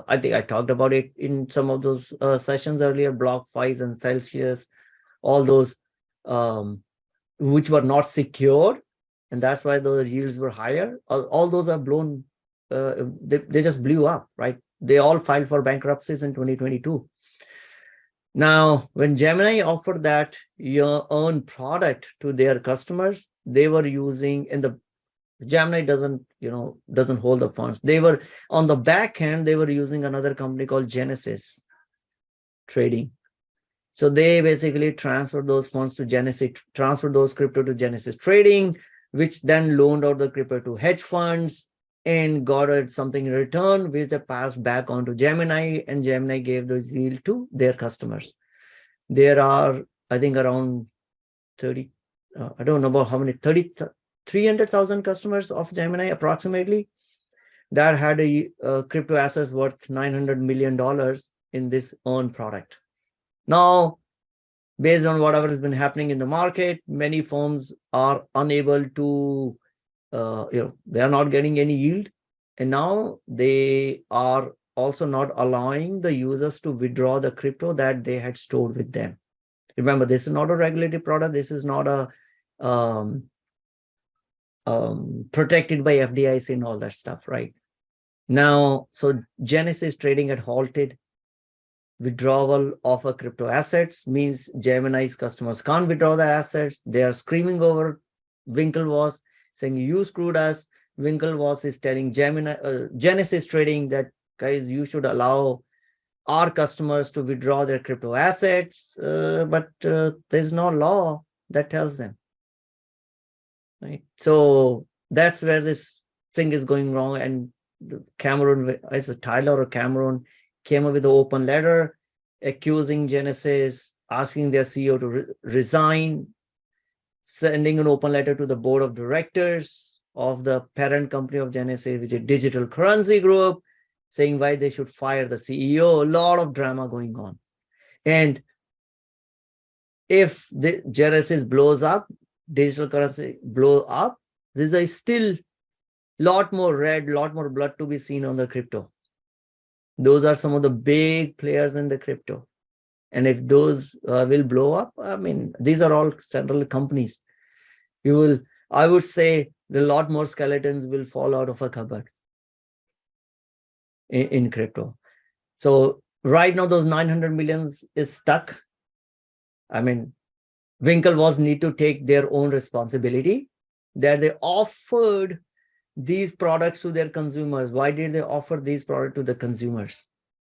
I think I talked about it in some of those sessions earlier, BlockFi and Celsius, all those which were not secured, and that's why those yields were higher. All those are blown. They just blew up, right? They all filed for bankruptcies in 2022. Now, when Gemini offered that your own product to their customers, they were using, and the Gemini doesn't hold the funds. They were on the back end, they were using another company called Genesis Trading. So they basically transferred those funds to Genesis, transferred those crypto to Genesis Trading, which then loaned out the crypto to hedge funds and got something in return, which they passed back on to Gemini, and Gemini gave those yield to their customers. There are, I think, around 30, I don't know about how many, 300,000 customers of Gemini approximately that had a crypto assets worth $900 million in this own product. Now, based on whatever has been happening in the market, many firms are unable to, they are not getting any yield. And now they are also not allowing the users to withdraw the crypto that they had stored with them. Remember, this is not a regulated product. This is not a protected by FDIC and all that stuff, right? Now, so Genesis Trading had halted withdrawal of a crypto assets, means Gemini's customers can't withdraw the assets. They are screaming over Winklevoss, saying, you screwed us. Winklevoss is telling Genesis Trading that, guys, you should allow our customers to withdraw their crypto assets, but there's no law that tells them. Right? So that's where this thing is going wrong. And Cameron, is it Tyler or Cameron, came up with an open letter accusing Genesis, asking their CEO to resign, sending an open letter to the board of directors of the parent company of Genesis, which is Digital Currency Group, saying why they should fire the CEO. A lot of drama going on. And if the Genesis blows up, digital currency blow up, there's a still lot more red, lot more blood to be seen on the crypto. Those are some of the big players in the crypto. And if those will blow up, I mean, these are all central companies. I would say a lot more skeletons will fall out of a cupboard in crypto. So right now, those 900 millions is stuck. I mean, Winklevoss need to take their own responsibility that they offered these products to their consumers. Why did they offer these products to the consumers?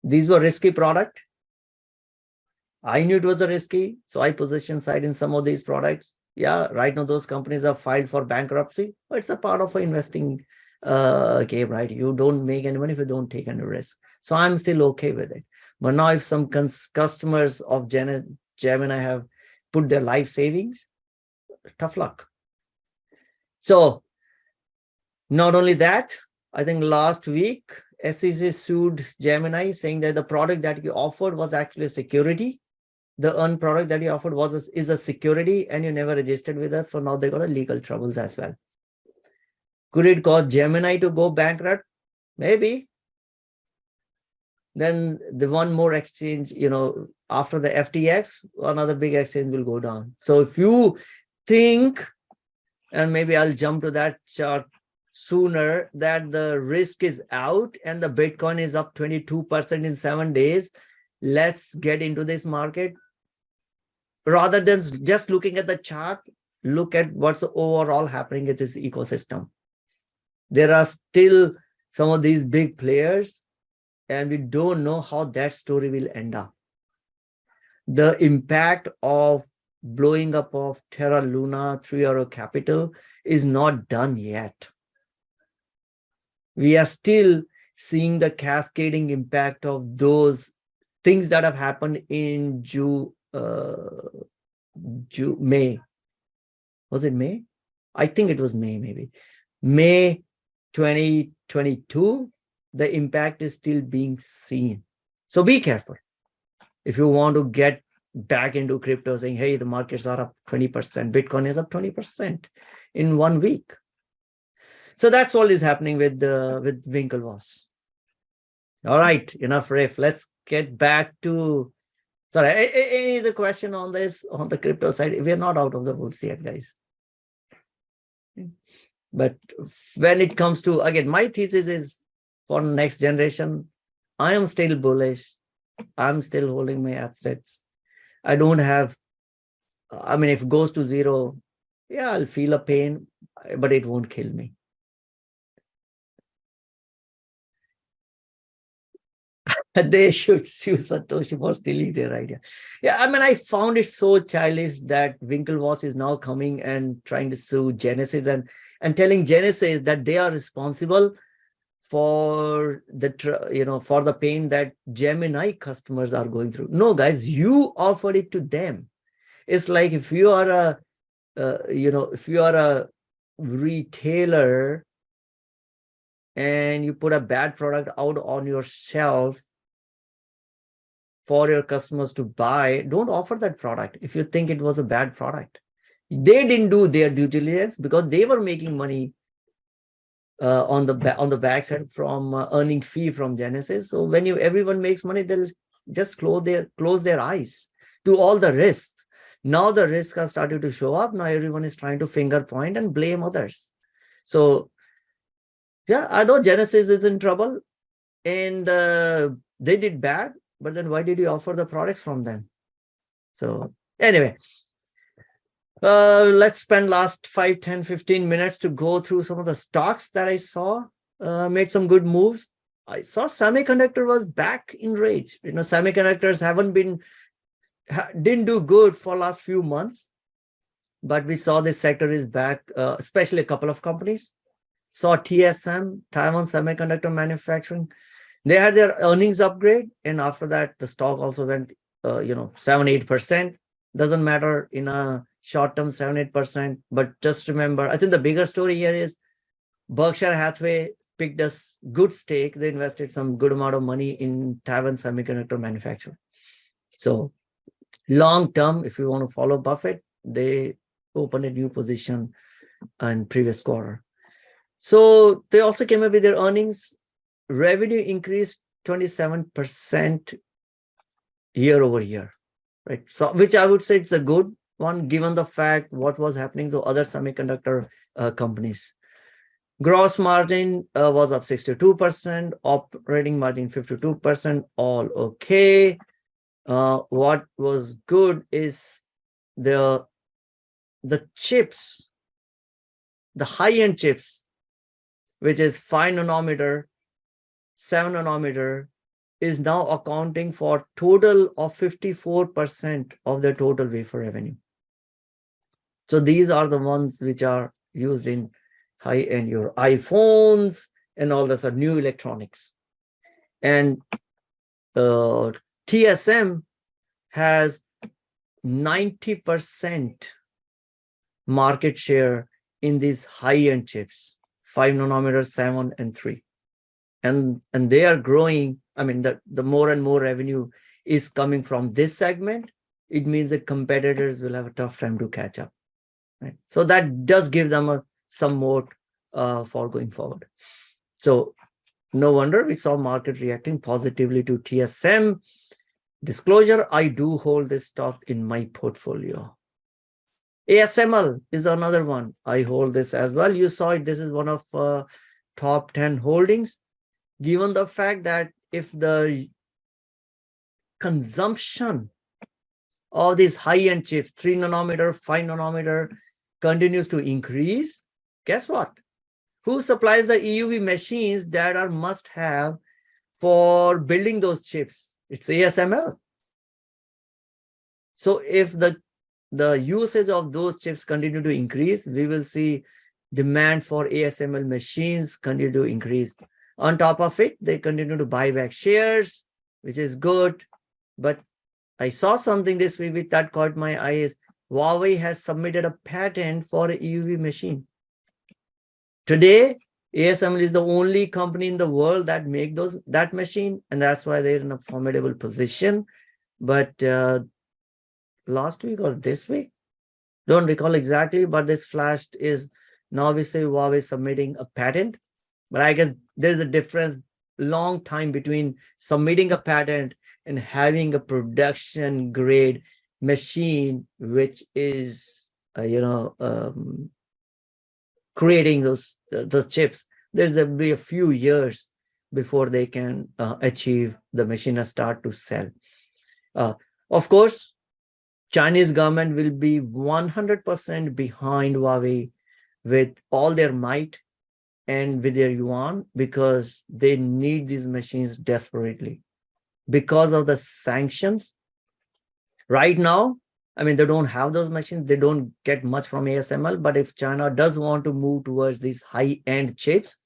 These were risky product. I knew it was a risky, so I positioned side in some of these products. Yeah, right now those companies are filed for bankruptcy, but it's a part of an investing game, right? You don't make any money if you don't take any risk. So I'm still okay with it. But now if some customers of Gemini have put their life savings, tough luck. So not only that, I think last week, SEC sued Gemini saying that the product that you offered was actually a security. The earned product that you offered is a security and you never registered with us. So now they got a legal troubles as well. Could it cause Gemini to go bankrupt? Maybe. Then the one more exchange, after the FTX, another big exchange will go down. So if you think, and maybe I'll jump to that chart sooner, that the risk is out and the Bitcoin is up 22% in 7 days, let's get into this market. Rather than just looking at the chart, look at what's overall happening in this ecosystem. There are still some of these big players, and we don't know how that story will end up. The impact of blowing up of Terra Luna 3 Arrow Capital is not done yet. We are still seeing the cascading impact of those things that have happened in May. Was it May? I think it was May, maybe. May 2022, the impact is still being seen. So be careful. If you want to get back into crypto saying, hey, the markets are up 20%, Bitcoin is up 20% in 1 week. So that's all is happening with Winklevoss. All right, enough riff. Let's get back to, sorry, any other question on this, on the crypto side? We're not out of the woods yet, guys. But when it comes to, again, my thesis is for next generation, I am still bullish. I'm still holding my assets. I don't have, if it goes to zero, yeah, I'll feel a pain, but it won't kill me. They should sue Satoshi for stealing their idea. Yeah, I found it so childish that Winklevoss is now coming and trying to sue Genesis and telling Genesis that they are responsible for the pain that Gemini customers are going through. No, guys, you offered it to them. It's like if you are a retailer and you put a bad product out on your shelf for your customers to buy, don't offer that product if you think it was a bad product. They didn't do their due diligence because they were making money on the backside from earning fee from Genesis. So when everyone makes money, they'll just close their eyes to all the risks. Now the risks are starting to show up. Now everyone is trying to finger point and blame others. So yeah, I know Genesis is in trouble and they did bad, but then why did you offer the products from them? So anyway, let's spend last 5, 10, 15 minutes to go through some of the stocks that I saw made some good moves. I saw semiconductor was back in rage. Semiconductors didn't do good for last few months, but we saw this sector is back, especially a couple of companies. Saw TSM, Taiwan Semiconductor Manufacturing. They had their earnings upgrade, and after that, the stock also went, 7-8%. Doesn't matter in a short term, 7-8%. But just remember, I think the bigger story here is Berkshire Hathaway picked a good stake. They invested some good amount of money in Taiwan Semiconductor Manufacturing. So long term, if you want to follow Buffett, they opened a new position in previous quarter. So they also came up with their earnings. Revenue increased 27% year over year, right? So which I would say it's a good one given the fact what was happening to other semiconductor companies. Gross margin was up 62%, operating margin 52%, all okay. What was good is the chips the high-end chips, which is 5 nanometer, 7 nanometer, is now accounting for total of 54% of the total wafer revenue. So these are the ones which are used in high-end, your iPhones and all this new electronics. And TSM has 90% market share in these high-end chips, 5 nanometer, 7 and 3. And they are growing. I mean, the more and more revenue is coming from this segment. It means the competitors will have a tough time to catch up. Right? So that does give them some more for going forward. So no wonder we saw market reacting positively to TSM. Disclosure, I do hold this stock in my portfolio. ASML is another one. I hold this as well. You saw it. This is one of top 10 holdings. Given the fact that if the consumption of these high-end chips, 3 nanometer, 5 nanometer, continues to increase, guess what? Who supplies the EUV machines that are must-have for building those chips? It's ASML. So if the usage of those chips continue to increase, we will see demand for ASML machines continue to increase. On top of it, they continue to buy back shares, which is good. But I saw something this week that caught my eyes. Huawei has submitted a patent for an EUV machine. Today, ASML is the only company in the world that make that machine, and that's why they're in a formidable position. But last week or this week, don't recall exactly, but this flashed is now we say Huawei submitting a patent. But I guess there's a difference, long time between submitting a patent and having a production grade machine, which is, creating those chips. There'll be a few years before they can achieve the machine and start to sell. Of course, Chinese government will be 100% behind Huawei with all their might and with their yuan, because they need these machines desperately. Because of the sanctions, right now, I mean, they don't have those machines. They don't get much from ASML. But if China does want to move towards these high-end chips,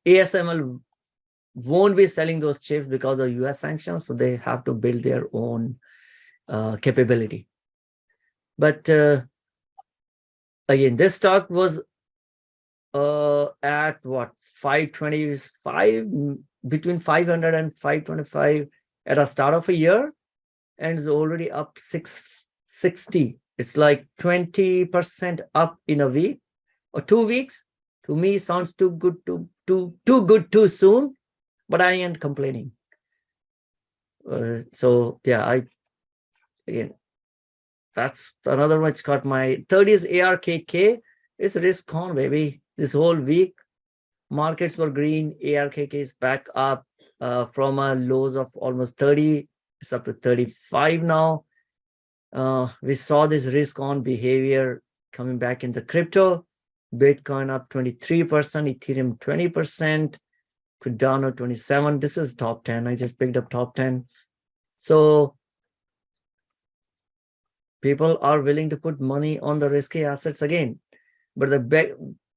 ASML won't be selling those chips because of US sanctions. So they have to build their own capability. But again, this stock was at what, 525, between 500 and 525 at the start of a year, and is already up 660. It's like 20% up in a week or 2 weeks. To me, sounds too good too soon, but I ain't complaining. So yeah, again, that's another one which caught my 30s. ARKK is risk on, baby. This whole week, markets were green. ARKK is back up from a lows of almost 30. It's up to 35 now. We saw this risk on behavior coming back in the crypto. Bitcoin up 23%, Ethereum 20%, Cardano 27%. This is top 10. I just picked up top 10. So people are willing to put money on the risky assets again. But the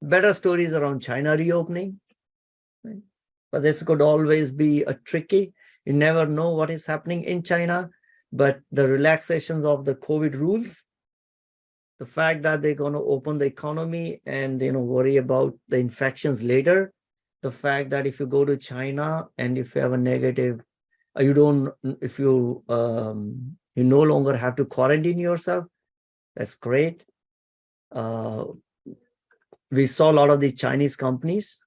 better stories around China reopening. Right? But this could always be a tricky. You never know what is happening in China. But the relaxations of the COVID rules, the fact that they're going to open the economy and worry about the infections later, the fact that if you go to China and if you have a negative, you no longer have to quarantine yourself, that's great. We saw a lot of the Chinese companies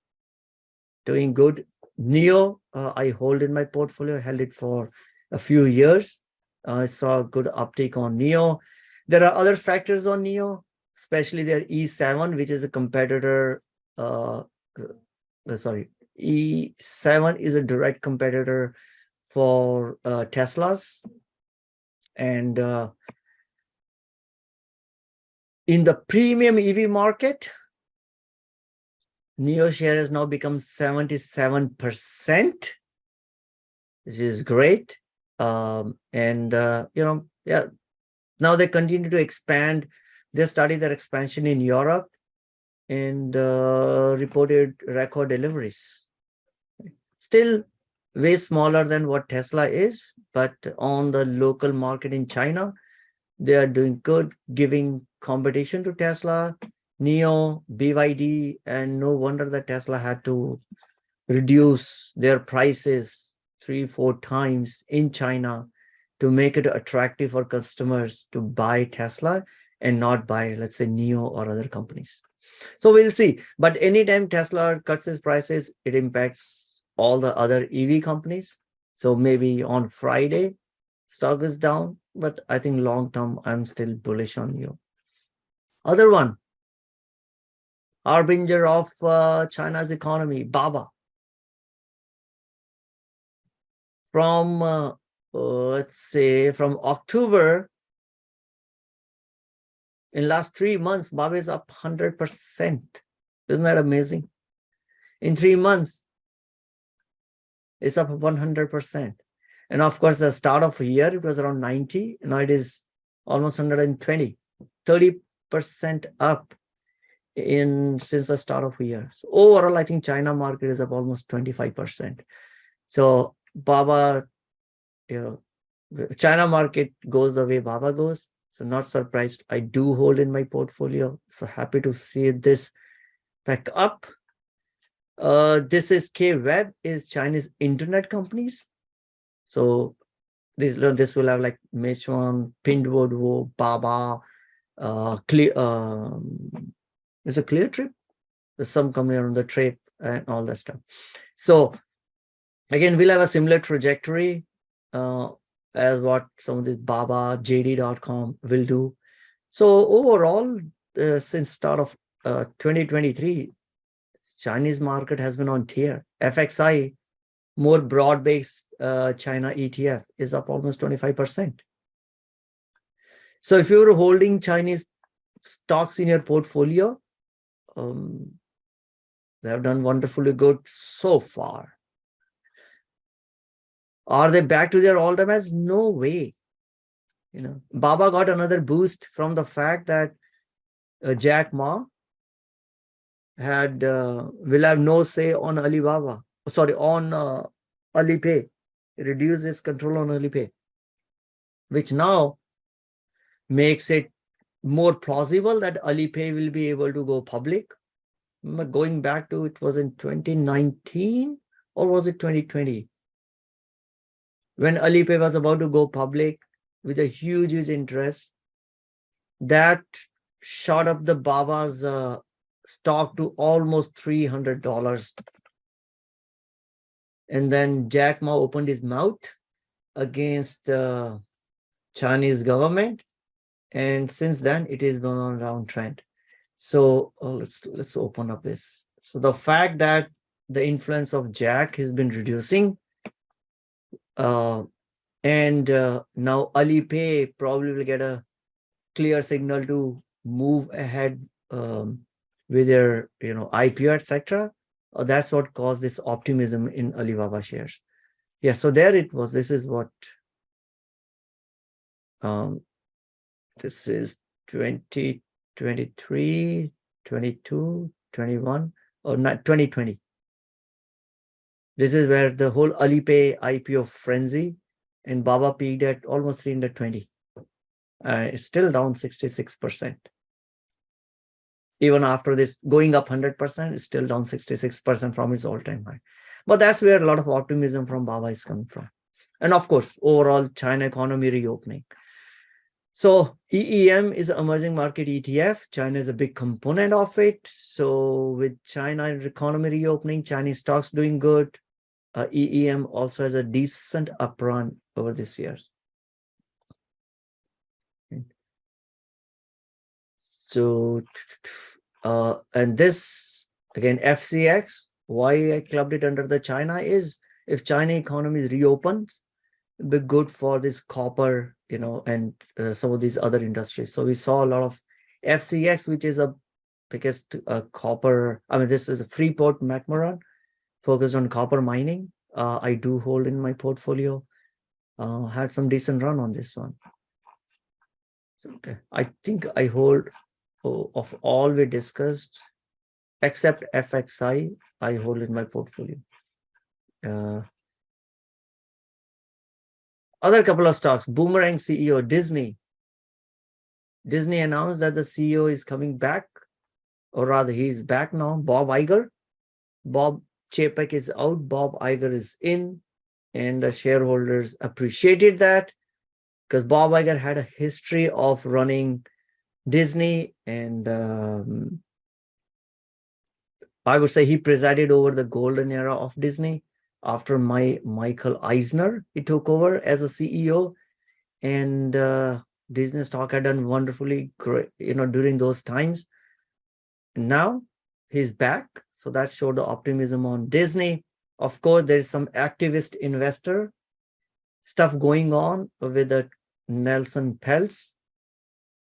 doing good. NIO, I hold in my portfolio, held it for a few years. I saw a good uptake on NIO. There are other factors on NIO, especially their E7, which is a competitor. E7 is a direct competitor for Tesla's. And in the premium EV market, NIO share has now become 77%, which is great. Yeah, now they continue to expand. They started their expansion in Europe and reported record deliveries. Still way smaller than what Tesla is, but on the local market in China, they are doing good, giving competition to Tesla, NIO, BYD, and no wonder that Tesla had to reduce their prices 3-4 times in China to make it attractive for customers to buy Tesla and not buy, let's say, NIO or other companies. So we'll see. But anytime Tesla cuts its prices, it impacts all the other EV companies. So maybe on Friday, stock is down, but I think long term, I'm still bullish on NIO. Other one, harbinger of China's economy, Baba. From let's say from October, in last 3 months, Baba is up 100%. Isn't that amazing? In 3 months, it's up 100%. And of course, the start of a year, it was around 90. Now it is almost 120, 30% up since the start of a year. So overall, I think China market is up almost 25%. So Baba, China market goes the way Baba goes. So not surprised. I do hold in my portfolio. So happy to see this back up. This is K-Web, is Chinese internet companies. So this will have like Meituan, Pinduoduo, Baba, it's a Clear Trip. There's some company on the trip and all that stuff. So again, we'll have a similar trajectory as what some of these Baba, JD.com will do. So overall, since start of 2023, Chinese market has been on tear. FXI, more broad-based China ETF, is up almost 25%. So if you're holding Chinese stocks in your portfolio, they have done wonderfully good so far. Are they back to their all-time highs? No way. Baba got another boost from the fact that Jack Ma will have no say on Alibaba. Sorry, on Alipay. Reduce his control on Alipay, which now makes it more plausible that Alipay will be able to go public. Going back to, it was in 2019 or was it 2020? When Alipay was about to go public with a huge interest, that shot up the Baba's stock to almost $300. And then Jack Ma opened his mouth against the Chinese government. And since then, it is gone on round trend. So let's open up this. So the fact that the influence of Jack has been reducing, and now Alipay probably will get a clear signal to move ahead with their IPO, etc. That's what caused this optimism in Alibaba shares. Yeah, so there it was. This is what this is 2023, 22, 21, or not 2020. This is where the whole Alipay IPO frenzy, and Baba peaked at almost 320. It's still down 66%. Even after this going up 100%, it's still down 66% from its all-time high. But that's where a lot of optimism from Baba is coming from. And of course, overall China economy reopening. So EEM is an emerging market ETF. China is a big component of it. So with China economy reopening, Chinese stocks doing good, EEM also has a decent uprun over this year. So, and this, again, FCX, why I clubbed it under the China is, if China economy reopens, it'll be good for this copper, and some of these other industries. So we saw a lot of FCX, which is a biggest copper. I mean, this is a Freeport McMoran, focused on copper mining. I do hold in my portfolio. Had some decent run on this one. Okay, I think I hold of all we discussed, except FXI, I hold in my portfolio. Other couple of stocks, Boomerang CEO, Disney. Disney announced that the CEO is coming back, or rather he's back now, Bob Iger. Bob Chapek is out, Bob Iger is in, and the shareholders appreciated that because Bob Iger had a history of running Disney, and I would say he presided over the golden era of Disney. After Michael Eisner, he took over as a CEO, and Disney stock had done wonderfully great, during those times. Now he's back, so that showed the optimism on Disney. Of course, there's some activist investor stuff going on with the Nelson Peltz,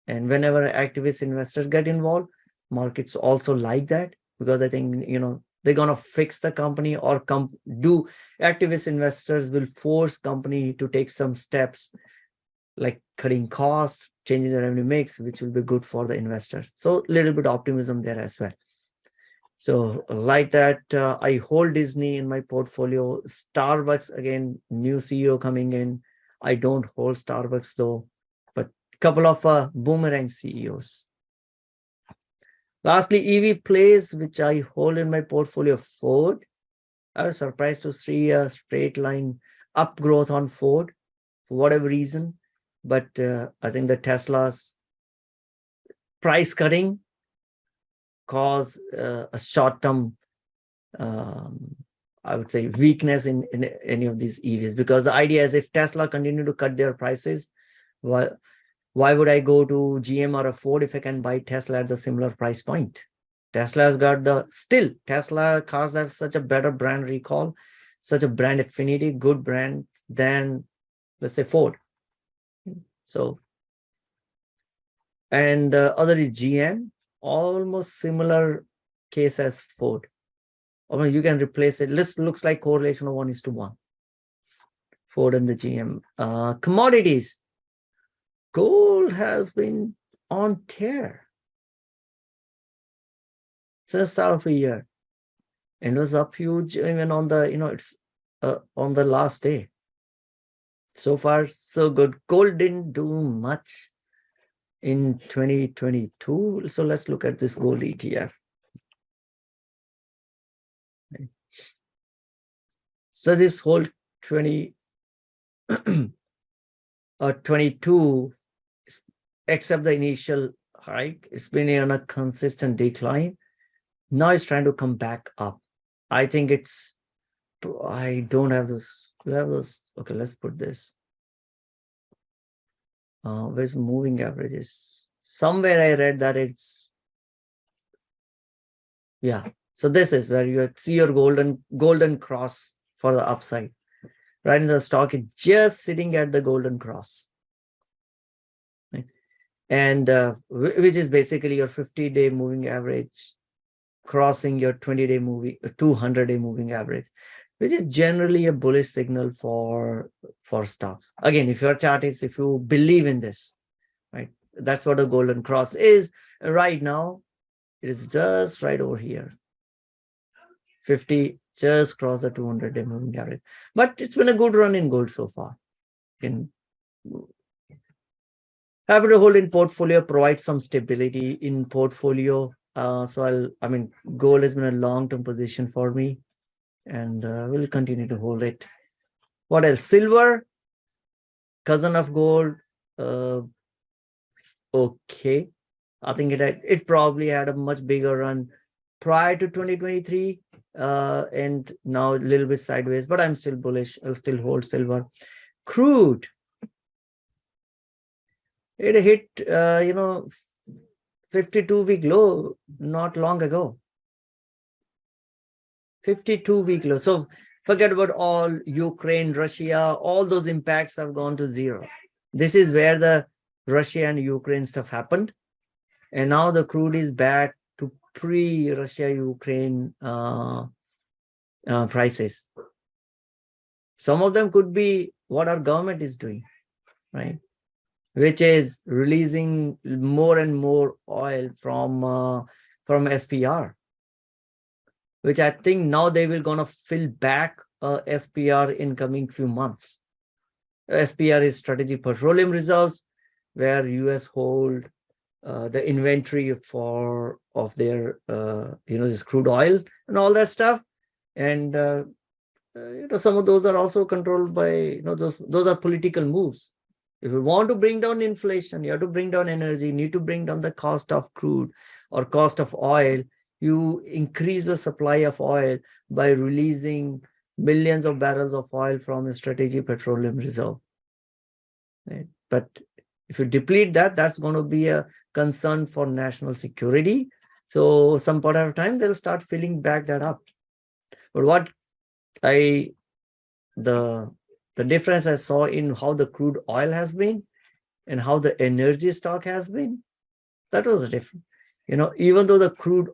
and whenever activist investors get involved, markets also like that because I think they're gonna fix the company, or activist investors will force company to take some steps like cutting costs, changing the revenue mix, which will be good for the investors. So a little bit of optimism there as well. So like that, I hold Disney in my portfolio. Starbucks, again, new CEO coming in. I don't hold Starbucks though, but couple of Boomerang CEOs. Lastly, EV plays, which I hold in my portfolio, Ford. I was surprised to see a straight line up growth on Ford for whatever reason. But I think the Tesla's price cutting caused a short-term, I would say, weakness in any of these EVs. Because the idea is if Tesla continue to cut their prices, why would I go to GM or a Ford if I can buy Tesla at the similar price point? Tesla has got Tesla cars have such a better brand recall, such a brand affinity, good brand than, let's say, Ford. So, and other is GM, almost similar case as Ford. Or you can replace it. This looks like correlation of 1:1. Ford and the GM. Commodities. Gold has been on tear since the start of the year, and it was up huge even on the it's on the last day. So far so good. Gold didn't do much in 2022, so let's look at this gold ETF. So this whole 22, except the initial hike, it's been on a consistent decline. Now it's trying to come back up. I think I don't have those. Do you have those? Okay, let's put this. Where's moving averages? Somewhere I read that so this is where you see your golden cross for the upside. Right in the stock is just sitting at the golden cross. Right? And which is basically your 50-day moving average crossing your 20-day moving, 200-day moving average, which is generally a bullish signal for stocks. Again, if your chart is, if you believe in this, right, that's what a golden cross is. Right now, it is just right over here. 50 just crossed the 200-day moving average. But it's been a good run in gold so far. Happy to hold in portfolio, provide some stability in portfolio. So gold has been a long-term position for me, and we'll continue to hold it. What else? Silver, cousin of gold. Okay, I think it probably had a much bigger run prior to 2023, and now a little bit sideways, but I'm still bullish. I'll still hold silver. Crude, it hit 52-week low not long ago. 52-week low. So forget about all Ukraine, Russia, all those impacts have gone to zero. This is where the Russia and Ukraine stuff happened. And now the crude is back to pre-Russia-Ukraine prices. Some of them could be what our government is doing, right? Which is releasing more and more oil from SPR, which I think now they will gonna fill back SPR in coming few months. SPR is Strategic Petroleum Reserves, where US hold the inventory of their this crude oil and all that stuff, and some of those are also controlled by those are political moves. If you want to bring down inflation, you have to bring down energy, you need to bring down the cost of crude or cost of oil. You increase the supply of oil by releasing millions of barrels of oil from a strategic petroleum reserve. Right? But if you deplete that, that's going to be a concern for national security. So some point of time, they'll start filling back that up. But what the difference I saw in how the crude oil has been and how the energy stock has been, that was different. Even though the crude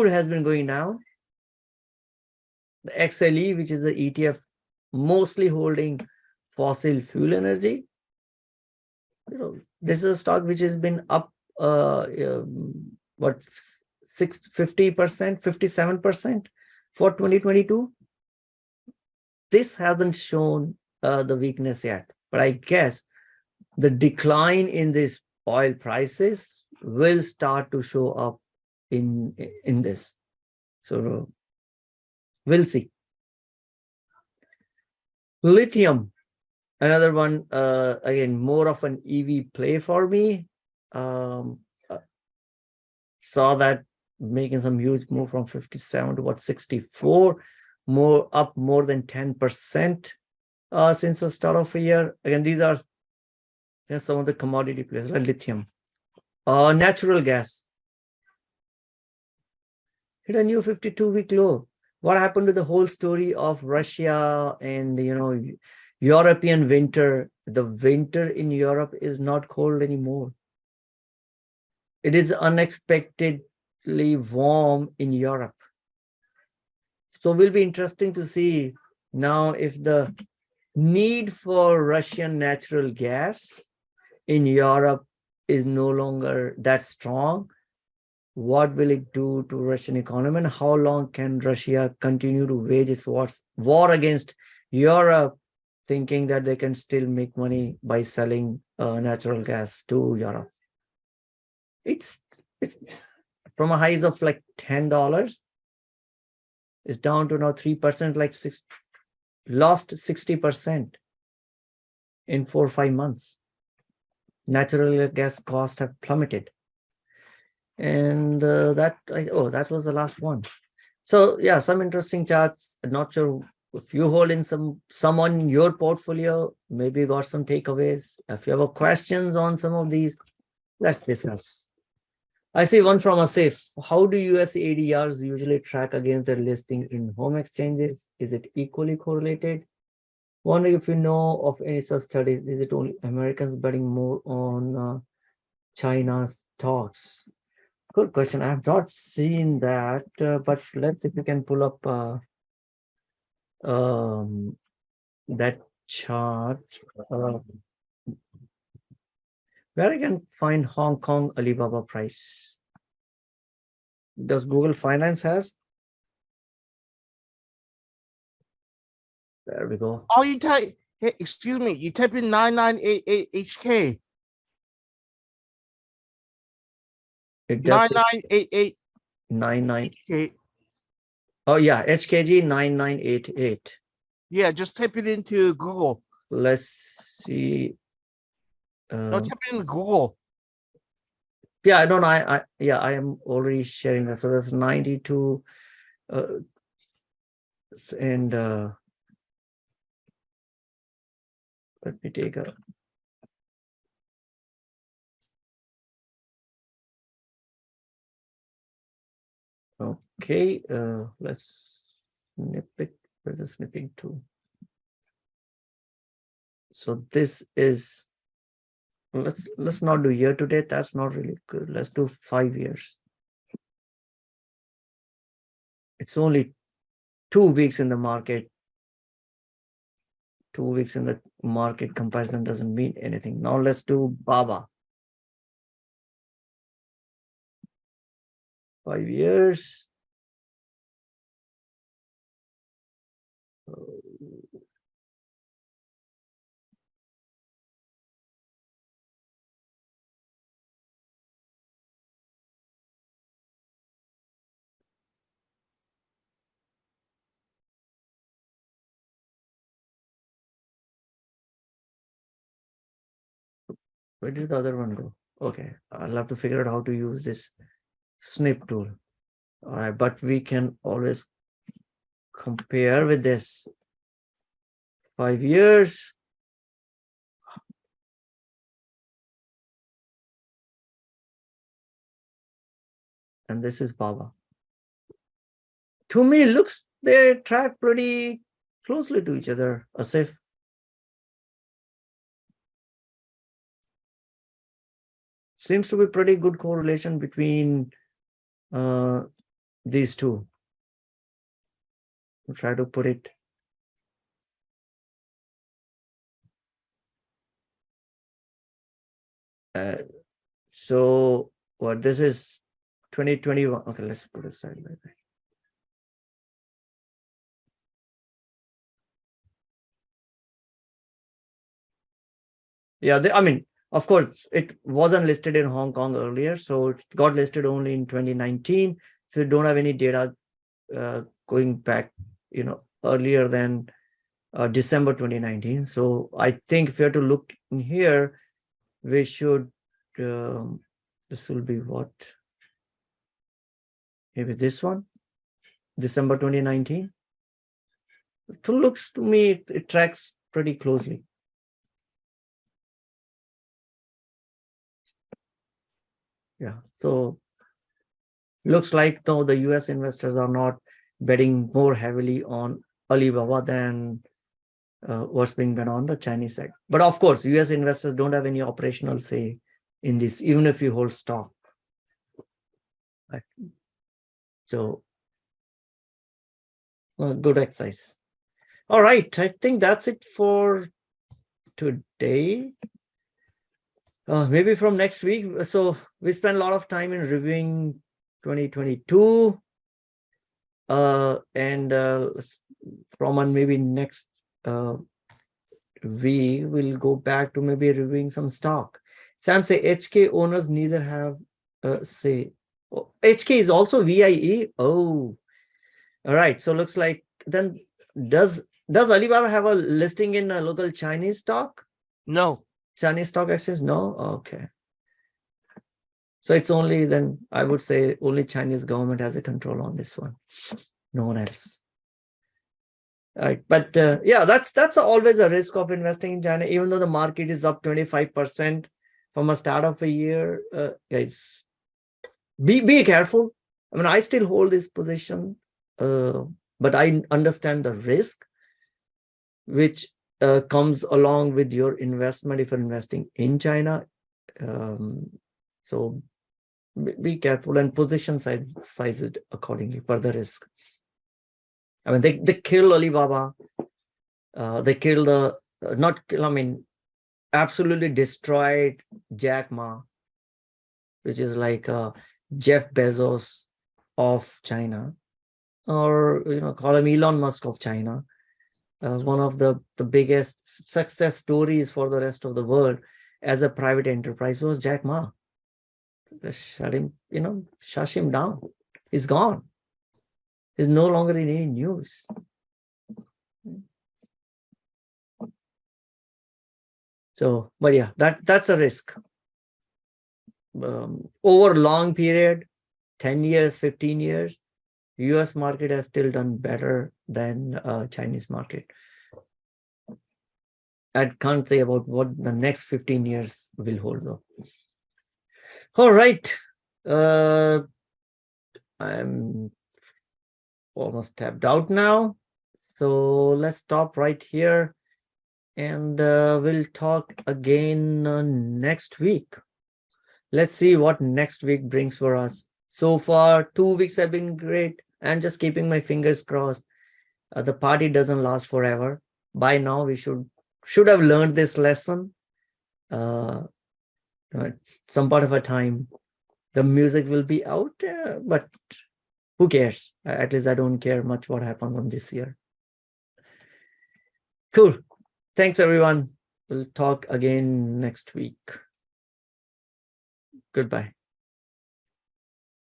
has been going down, the XLE, which is the ETF mostly holding fossil fuel energy, this is a stock which has been up 50%, 57% for 2022. This hasn't shown the weakness yet, but I guess the decline in these oil prices will start to show up in this. So we'll see. Lithium, another one, again, more of an EV play for me. Saw that making some huge move from 57 to what, 64, up more than 10% since the start of the year. Again, these are some of the commodity plays, like lithium. Natural gas hit a new 52-week low. What happened to the whole story of Russia and European winter? The winter in Europe is not cold anymore. It is unexpectedly warm in Europe. So it will be interesting to see now if the need for Russian natural gas in Europe is no longer that strong. What will it do to Russian economy, and how long can Russia continue to wage its war against Europe, thinking that they can still make money by selling natural gas to Europe? It's from a highs of like $10, it's down to now 3%, like lost 60% in 4 or 5 months. Natural gas costs have plummeted. And that was the last one. So yeah, some interesting charts. Not sure if you hold in some on your portfolio, maybe you got some takeaways. If you have questions on some of these, let's discuss. I see one from Asif. How do US ADRs usually track against their listing in home exchanges? Is it equally correlated? Wonder if you know of any such studies. Is it only Americans betting more on China's stocks? Good question. I have not seen that, but let's see if we can pull up that chart where I can find Hong Kong Alibaba price. Does Google Finance has? There we go. Oh, you type, hey, excuse me, you type in 9988 HK. It does 9988 HK. Oh yeah, HKG 9988. Yeah, just type it into Google. Let's see. No, type it in Google. Yeah, no, I am already sharing that. So that's 92, and let me take a. Okay, let's snip it. Where's the snipping tool? So this is, let's not do year to date. That's not really good. Let's do 5 years. It's only 2 weeks in the market. 2 weeks in the market comparison doesn't mean anything. Now let's do BABA. 5 years. Where did the other one go? Okay, I'll have to figure out how to use this snip tool. All right, but we can always compare with this. 5 years. And this is BABA. To me, looks they track pretty closely to each other, as if seems to be pretty good correlation between these two. I'll try to put it. So what this is 2021. Okay, let's put it side by side. Yeah, I mean, of course, it wasn't listed in Hong Kong earlier, so it got listed only in 2019. So you don't have any data going back, earlier than December 2019. So I think if you have to look in here, we should. This will be what? Maybe this one, December 2019. It looks to me it tracks pretty closely. Yeah, so looks like no, the US investors are not betting more heavily on Alibaba than what's being bet on the Chinese side. But of course, US investors don't have any operational say in this, even if you hold stock. Right. So good exercise. All right, I think that's it for today. Maybe from next week. So we spent a lot of time in reviewing 2022. And from on maybe next we will go back to maybe reviewing some stock. Sam say HK owners neither have say. Oh, HK is also VIE. Oh, all right. So looks like then does Alibaba have a listing in a local Chinese stock? No. Chinese stock exchange? No. Okay. So it's only then I would say only Chinese government has a control on this one. No one else. All right, but yeah, that's always a risk of investing in China, even though the market is up 25% from a start of a year. Guys, be careful. I mean, I still hold this position, but I understand the risk which comes along with your investment if you're investing in China. So be careful and position size it accordingly per the risk. I mean, they killed Alibaba. They killed absolutely destroyed Jack Ma, which is like Jeff Bezos of China, or call him Elon Musk of China. One of the biggest success stories for the rest of the world as a private enterprise was Jack Ma. They shut him down. He's gone. He's no longer in any news. So, but yeah, that's a risk. Over a long period, 10 years, 15 years, US market has still done better than Chinese market. I can't say about what the next 15 years will hold though. All right. I'm almost tapped out now. So let's stop right here and we'll talk again next week. Let's see what next week brings for us. So far, 2 weeks have been great. and just keeping my fingers crossed. The party doesn't last forever. By now, we should have learned this lesson. Some part of a time, the music will be out, but who cares? At least I don't care much what happened on this year. Cool. Thanks, everyone. We'll talk again next week. Goodbye.